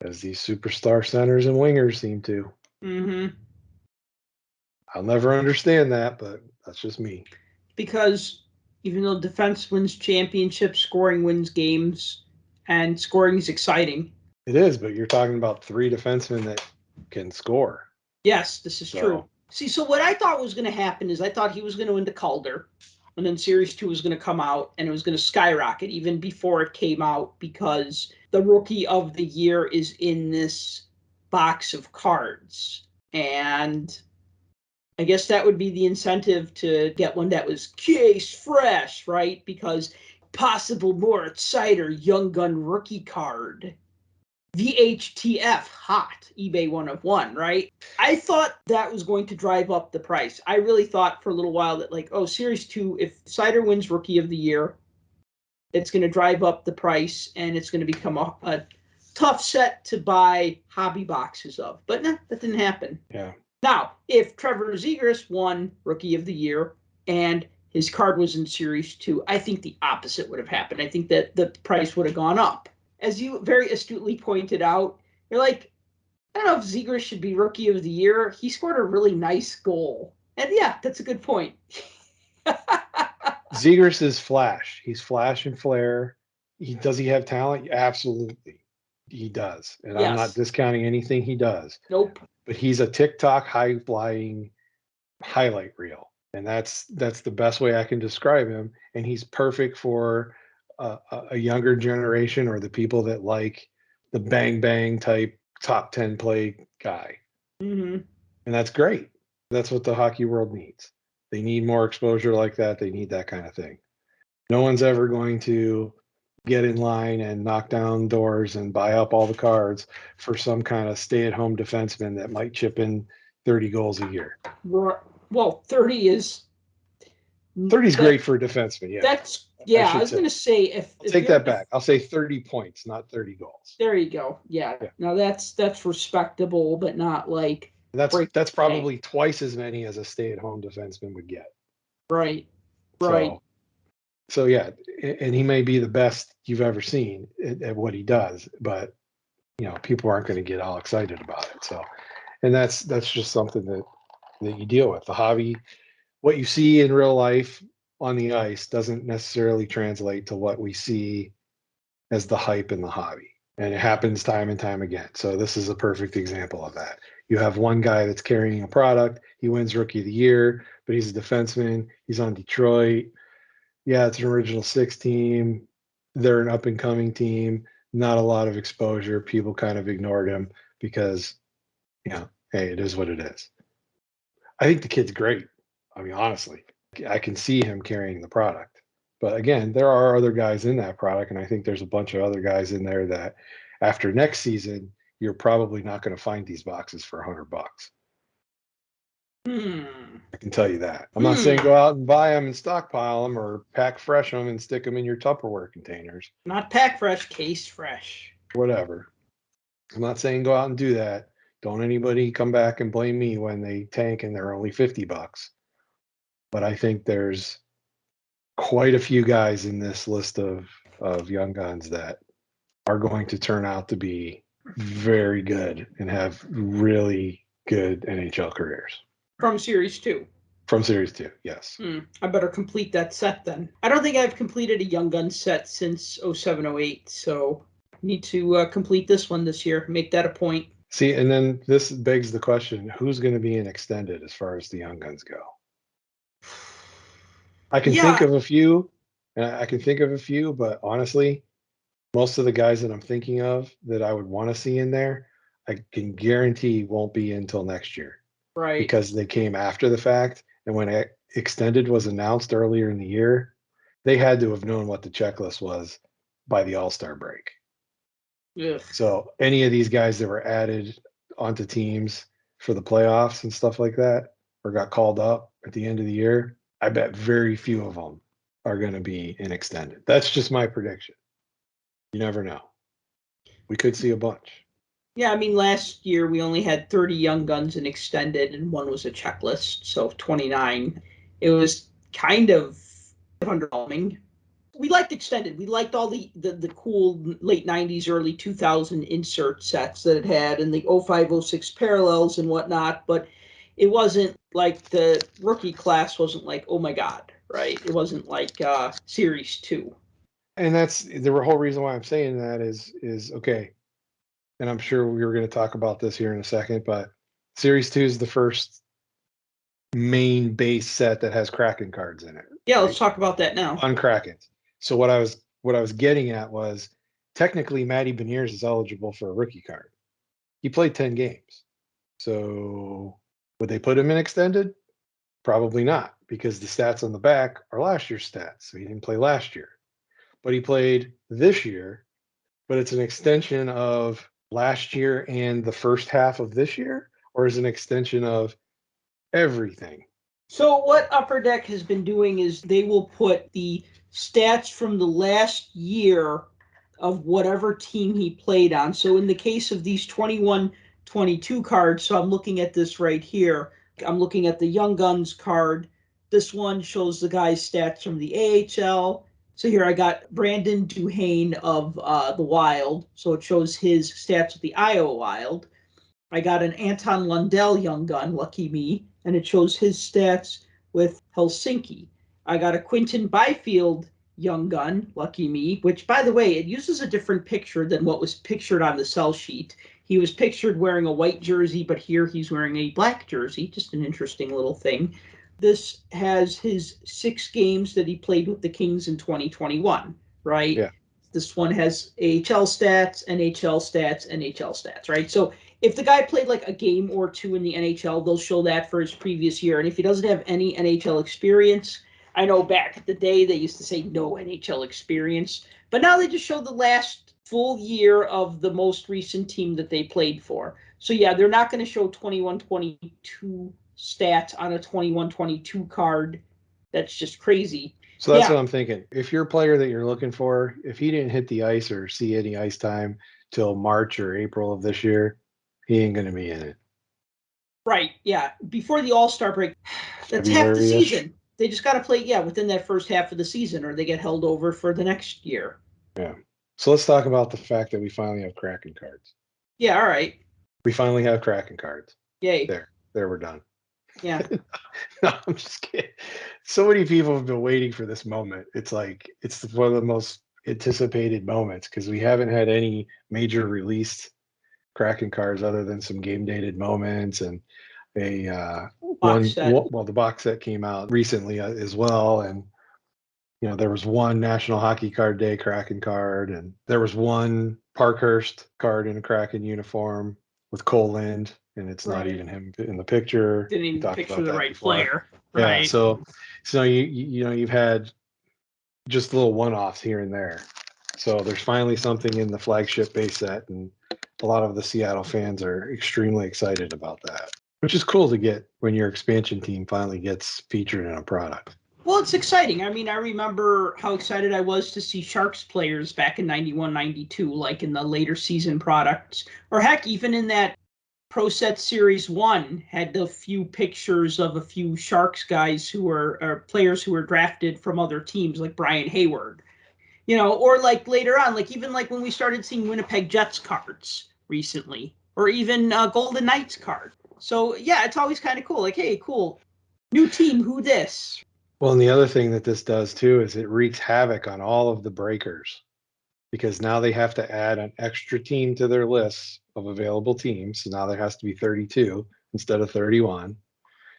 as these superstar centers and wingers seem to. Mm-hmm. I'll never understand that, but that's just me. Because even though defense wins championships, scoring wins games, and scoring is exciting. It is, but you're talking about three defensemen that can score. Yes, this is true. See, so what I thought was going to happen is I thought he was going to win the Calder, and then Series 2 was going to come out, and it was going to skyrocket even before it came out because the Rookie of the Year is in this box of cards. And I guess that would be the incentive to get one that was case fresh, right? Because possible Moritz Seider Young Gun rookie card. VHTF hot, eBay 1 of 1, right? I thought that was going to drive up the price. I really thought for a little while that, like, oh, Series 2, if Seider wins Rookie of the Year, it's going to drive up the price and it's going to become a tough set to buy hobby boxes of. But no, that didn't happen. Yeah. Now, if Trevor Zegras won Rookie of the Year and his card was in Series 2, I think the opposite would have happened. I think that the price would have gone up. As you very astutely pointed out, you're like, I don't know if Zegras should be Rookie of the Year. He scored a really nice goal. And yeah, that's a good point. Zegras is flash. He's flash and flair. Does he have talent? Absolutely. He does. And Yes. I'm not discounting anything he does. Nope. But he's a TikTok high-flying highlight reel. And that's the best way I can describe him. And he's perfect for a younger generation or the people that like the bang bang type top 10 play guy. Mm-hmm. And that's great. That's what the hockey world needs. They need more exposure like that. They need that kind of thing. No one's ever going to get in line and knock down doors and buy up all the cards for some kind of stay-at-home defenseman that might chip in 30 goals a year. Well, 30 is 30 is great for a defenseman. Yeah. That's I was going to say if take that back. I'll say 30 points, not 30 goals. There you go. Yeah. Now that's respectable, but not like that's probably twice as many as a stay-at-home defenseman would get. Right. So yeah, and he may be the best you've ever seen at what he does, but people aren't going to get all excited about it. So, and that's just something that you deal with. The hobby, what you see in real life on the ice doesn't necessarily translate to what we see as the hype in the hobby. And it happens time and time again. So this is a perfect example of that. You have one guy that's carrying a product. He wins Rookie of the Year, but he's a defenseman. He's on Detroit. Yeah, it's an Original Six team. They're an up-and-coming team. Not a lot of exposure. People kind of ignored him because, hey, it is what it is. I think the kid's great. I mean, honestly, I can see him carrying the product. But again, there are other guys in that product, and I think there's a bunch of other guys in there that after next season, you're probably not going to find these boxes for $100. I can tell you that. I'm not saying go out and buy them and stockpile them or pack fresh them and stick them in your Tupperware containers. Not pack fresh, case fresh. Whatever. I'm not saying go out and do that. Don't anybody come back and blame me when they tank and they're only $50. But I think there's quite a few guys in this list of young guns that are going to turn out to be very good and have really good NHL careers. From Series 2. From Series 2, yes. I better complete that set then. I don't think I've completed a Young Gun set since 07-08, so I need to complete this one this year. Make that a point. See, and then this begs the question, who's going to be in extended as far as the Young Guns go? I can think of a few, but honestly, most of the guys that I'm thinking of that I would want to see in there, I can guarantee won't be until next year. Right. Because they came after the fact. And when extended was announced earlier in the year, they had to have known what the checklist was by the All-Star break. Yeah. So any of these guys that were added onto teams for the playoffs and stuff like that, or got called up at the end of the year, I bet very few of them are going to be in extended. That's just my prediction. You never know. We could see a bunch. Yeah, I mean, last year we only had 30 Young Guns in extended, and one was a checklist, so 29. It was kind of underwhelming. We liked extended. We liked all the cool late 90s, early 2000 insert sets that it had, and the 05-06 parallels and whatnot, but it wasn't like the rookie class wasn't like, oh my God, right? It wasn't like Series 2. And that's the whole reason why I'm saying that is okay. And I'm sure we were going to talk about this here in a second, but Series 2 is the first main base set that has Kraken cards in it. Yeah, right? Let's talk about that now. On Kraken. So what I was getting at was technically Matty Beniers is eligible for a rookie card. He played 10 games. So would they put him in extended? Probably not, because the stats on the back are last year's stats. So he didn't play last year. But he played this year, but it's an extension of last year and the first half of this year, or is it an extension of everything? So what Upper Deck has been doing is they will put the stats from the last year of whatever team he played on. So in the case of these 21-22 cards, so I'm looking at this right here. I'm looking at the Young Guns card. This one shows the guy's stats from the AHL. So here I got Brandon Duhane of the Wild. So it shows his stats with the Iowa Wild. I got an Anton Lundell Young Gun, lucky me, and it shows his stats with Helsinki. I got a Quinton Byfield Young Gun, lucky me, which, by the way, it uses a different picture than what was pictured on the sell sheet. He was pictured wearing a white jersey, but here he's wearing a black jersey. Just an interesting little thing. This has his 6 games that he played with the Kings in 2021, right? Yeah. This one has AHL stats, NHL stats, NHL stats, right? So if the guy played like a game or two in the NHL, they'll show that for his previous year. And if he doesn't have any NHL experience, I know back at the day they used to say no NHL experience, but now they just show the last full year of the most recent team that they played for. So yeah, they're not going to show 21-22 stats on a 21-22 card. That's just crazy. So that's what I'm thinking. If your player that you're looking for, if he didn't hit the ice or see any ice time till March or April of this year, he ain't going to be in it. Right, yeah. Before the All-Star break, that's half the season. They just got to play, within that first half of the season, or they get held over for the next year. Yeah. So let's talk about the fact that we finally have Kraken cards. Yeah, all right. We finally have Kraken cards. Yay. There, we're done. Yeah. No, I'm just kidding. So many people have been waiting for this moment. It's like, it's one of the most anticipated moments because we haven't had any major released Kraken cards other than some game dated moments and a the box set came out recently as well. And, there was one National Hockey Card Day Kraken card, and there was one Parkhurst card in a Kraken uniform with Cole Lind, and it's not even him in the picture. Didn't even picture the right player. Yeah, right. so you've had just little one-offs here and there. So there's finally something in the flagship base set, and a lot of the Seattle fans are extremely excited about that, which is cool to get when your expansion team finally gets featured in a product. Well, it's exciting. I mean, I remember how excited I was to see Sharks players back in 91, 92, like in the later season products, or heck, even in that Pro Set Series 1 had a few pictures of a few Sharks guys who were players who were drafted from other teams, like Brian Hayward, or like later on, like even like when we started seeing Winnipeg Jets cards recently, or even Golden Knights card. So yeah, it's always kind of cool. Like, hey, cool, new team, who this? Well, and the other thing that this does too is it wreaks havoc on all of the breakers, because now they have to add an extra team to their lists of available teams. So now there has to be 32 instead of 31,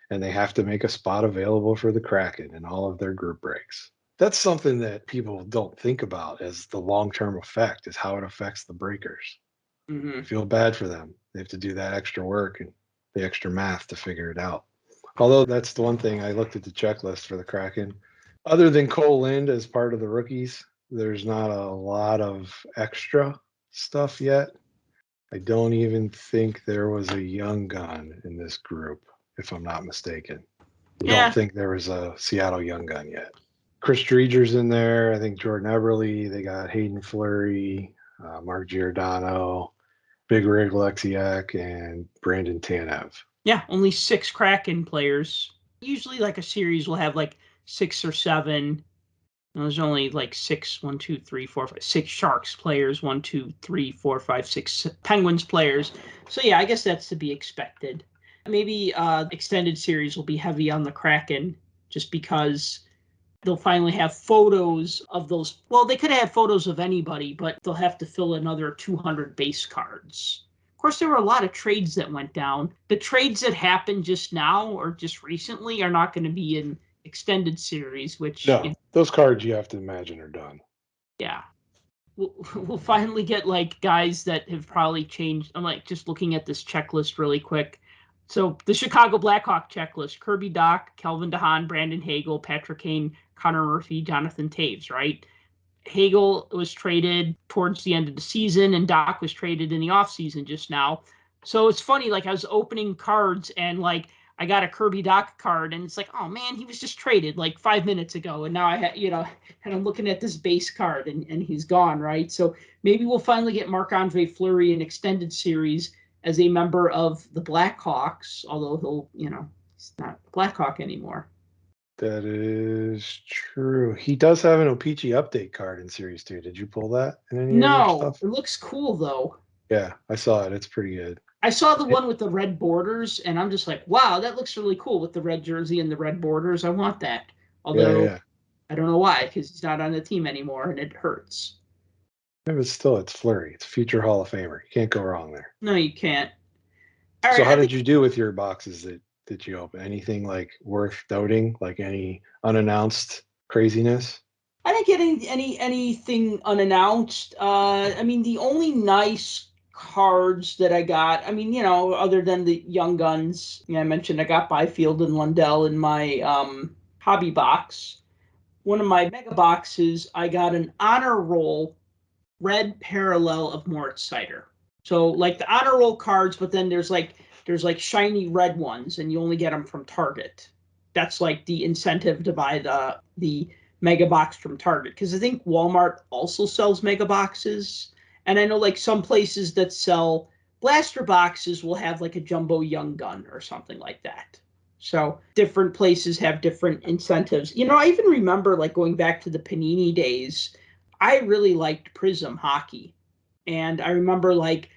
and they have to make a spot available for the Kraken in all of their group breaks. That's something that people don't think about as the long-term effect, is how it affects the breakers. Mm-hmm. I feel bad for them. They have to do that extra work and the extra math to figure it out. Although that's the one thing, I looked at the checklist for the Kraken. Other than Cole Lind as part of the rookies, there's not a lot of extra stuff yet. I don't even think there was a young gun in this group, if I'm not mistaken. I don't think there was a Seattle young gun yet. Chris Dreger's in there. I think Jordan Eberle. They got Hayden Fleury, Mark Giordano, Big Rig Lexiak, and Brandon Tanev. Yeah, only 6 Kraken players. Usually, like a series will have like 6 or 7. There's only like 6, 1, 2, 3, 4, 5, 6 Sharks players, 1, 2, 3, 4, 5, 6 Penguins players. So yeah, I guess that's to be expected. Maybe extended series will be heavy on the Kraken just because they'll finally have photos of those. Well, they could have photos of anybody, but they'll have to fill another 200 base cards. Of course, there were a lot of trades that went down. The trades that happened just now or just recently are not going to be in extended series, which... No, those cards you have to imagine are done. Yeah. we'll finally get like guys that have probably changed. I'm like just looking at this checklist really quick. So the Chicago Blackhawk checklist: Kirby Dach, Kelvin DeHaan, Brandon Hagel, Patrick Kane, Connor Murphy, Jonathan Taves, right? Hagel was traded towards the end of the season, and Dach was traded in the offseason just now. So it's funny, like I was opening cards and like I got a Kirby Dach card, and it's like, oh man, he was just traded like 5 minutes ago, and now I had, and I'm looking at this base card, and he's gone, right? So maybe we'll finally get Marc-Andre Fleury in extended series as a member of the Blackhawks, although he's not Blackhawk anymore. That is true. He does have an O-Pee-Chee update card in Series 2. Did you pull that in any of your No, stuff? it looks cool though. Yeah, I saw it. It's pretty good. I saw the one with the red borders, and I'm just like, wow, that looks really cool with the red jersey and the red borders. I want that. Although, Yeah. I don't know why, because he's not on the team anymore, and it hurts. Yeah, but still, it's Fleury. It's a future Hall of Famer. You can't go wrong there. No, you can't. All So right, how did you do with your boxes that you open? Anything like worth noting? Like any unannounced craziness? I didn't get anything unannounced. I mean, the only nice cards that I got, I mean, other than the young guns, I mentioned I got Byfield and Lundell in my hobby box. One of my mega boxes, I got an honor roll red parallel of Moritz Seider. So like the honor roll cards, but then there's like shiny red ones, and you only get them from Target. That's like the incentive to buy the mega box from Target, because I think Walmart also sells mega boxes, and I know like some places that sell blaster boxes will have like a jumbo young gun or something like that. So different places have different incentives. I even remember like going back to the Panini days, I really liked Prism hockey. And I remember like,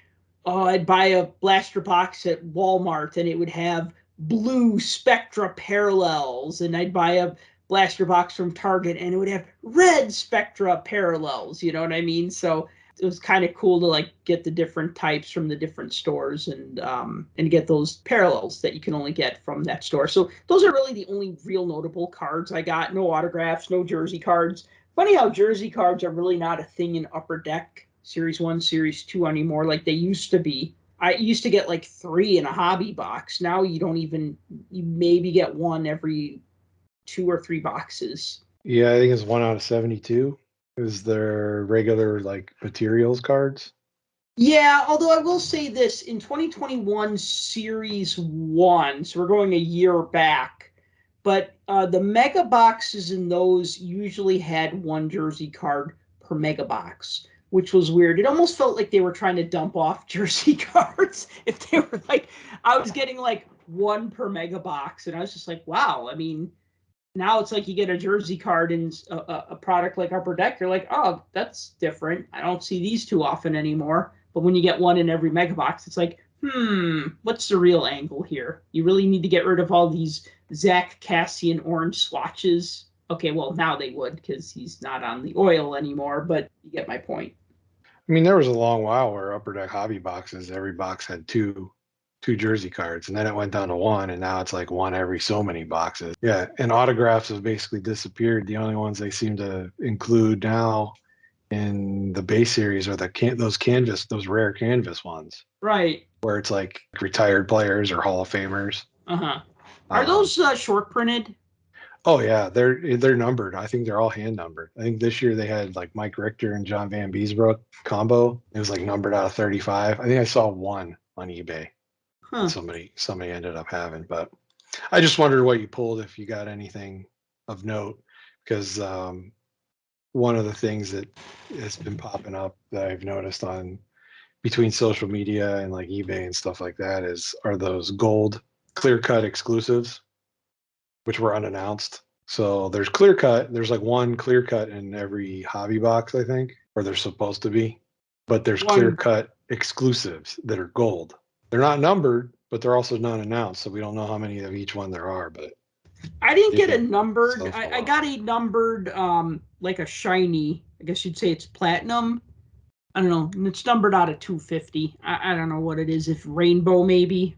I'd buy a blaster box at Walmart and it would have blue Spectra parallels. And I'd buy a blaster box from Target and it would have red Spectra parallels. You know what I mean? So it was kind of cool to like get the different types from the different stores and get those parallels that you can only get from that store. So those are really the only real notable cards I got. No autographs, no jersey cards. Funny how jersey cards are really not a thing in Upper Deck Series 1, Series 2 anymore like they used to be. I used to get like 3 in a hobby box. Now you maybe get one every 2 or 3 boxes. Yeah, I think it's 1 out of 72. Is there regular like materials cards? Yeah, although I will say this, in 2021 Series 1, so we're going a year back, but the mega boxes in those usually had 1 jersey card per mega box, which was weird. It almost felt like they were trying to dump off jersey cards. If they were like, I was getting like 1 per mega box, and I was just like, wow. I mean, now it's like you get a jersey card in a product like Upper Deck, you're like, oh, that's different. I don't see these too often anymore. But when you get 1 in every mega box, it's like, what's the real angle here? You really need to get rid of all these Zach Cassian orange swatches. Okay, well, now they would because he's not on the oil anymore, but you get my point. I mean, there was a long while where Upper Deck hobby boxes, every box had two jersey cards, and then it went down to 1, and now it's like 1 every so many boxes. Yeah, and autographs have basically disappeared. The only ones they seem to include now in the base series are those rare canvas ones. Right. Where it's like retired players or Hall of Famers. Uh-huh. Are those short printed? Oh yeah, they're numbered. I think they're all hand numbered. I think this year they had like Mike Richter and John Van Beesbrook combo. It was like numbered out of 35. I think I saw 1 on eBay. Huh. Somebody ended up having, but I just wondered what you pulled, if you got anything of note, because one of the things that has been popping up that I've noticed on between social media and like eBay and stuff like that are those gold clear cut exclusives, which were unannounced. So there's there's like 1 clear cut in every hobby box, I think, or they're supposed to be, but there's clear cut exclusives that are gold. They're not numbered, but they're also not announced, so we don't know how many of each one there are. But I didn't get a numbered. I got a numbered, like a shiny. I guess you'd say it's platinum. I don't know. It's numbered out of 250. I don't know what it is. If rainbow, maybe.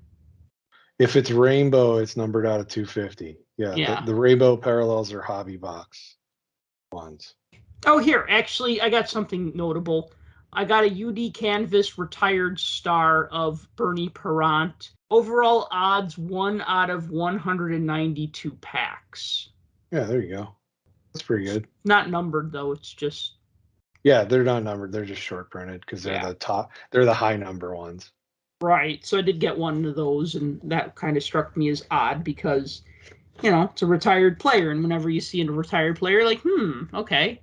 If it's rainbow, it's numbered out of 250. Yeah. The rainbow parallels are hobby box. ones. Oh, here, actually, I got something notable. I got a UD Canvas retired star of Bernie Parent. Overall odds 1 out of 192 packs. Yeah, there you go. That's pretty good. Not numbered, though. It's just... Yeah, they're not numbered. They're just short printed because they're the top. They're the high number ones. Right. So I did get one of those, and that kind of struck me as odd because, you know, it's a retired player, and whenever you see a retired player, like, okay,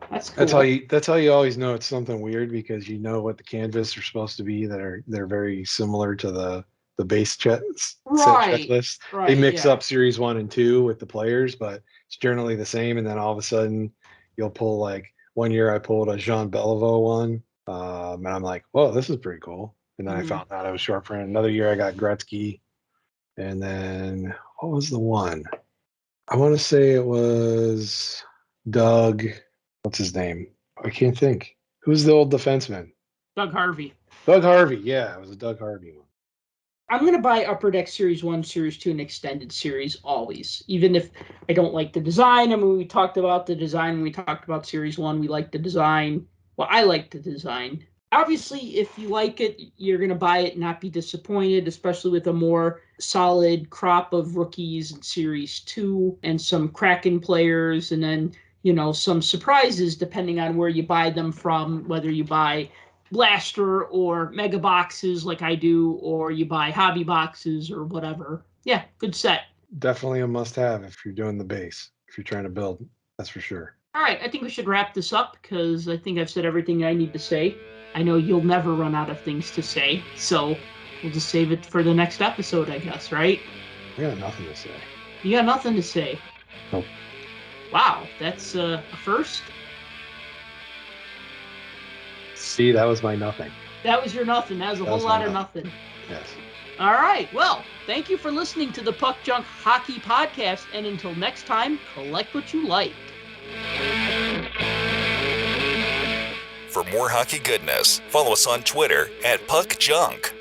that's cool. That's how you always know it's something weird, because you know what the canvas are supposed to be. They're very similar to the base set checklist. Right. They mix up series 1 and 2 with the players, but it's generally the same. And then all of a sudden, you'll pull, like, one year I pulled a Jean Beliveau one, and I'm like, whoa, this is pretty cool. And then I found out I was short printed. Another year I got Gretzky, and then what was the one? I want to say it was Doug. What's his name? I can't think. Who's the old defenseman? Doug Harvey. Doug Harvey. Yeah, it was a Doug Harvey one. I'm going to buy Upper Deck Series 1, Series 2, and Extended Series always, even if I don't like the design. I mean, we talked about the design when we talked about Series 1. We like the design. Well, I like the design. Obviously, if you like it, you're going to buy it and not be disappointed, especially with a more solid crop of rookies in Series 2 and some Kraken players, and then, you know, some surprises depending on where you buy them from, whether you buy blaster or mega boxes like I do, or you buy hobby boxes or whatever. Yeah, good set. Definitely a must-have if you're doing the base, if you're trying to build. That's for sure. All right, I think we should wrap this up because I think I've said everything I need to say. I know you'll never run out of things to say, so we'll just save it for the next episode, I guess, right? I got nothing to say. You got nothing to say? Nope. Wow, that's a first. See, that was my nothing. That was your nothing. That was a whole lot of nothing. Yes. All right. Well, thank you for listening to the Puck Junk Hockey Podcast. And until next time, collect what you like. For more hockey goodness, follow us on Twitter @PuckJunk.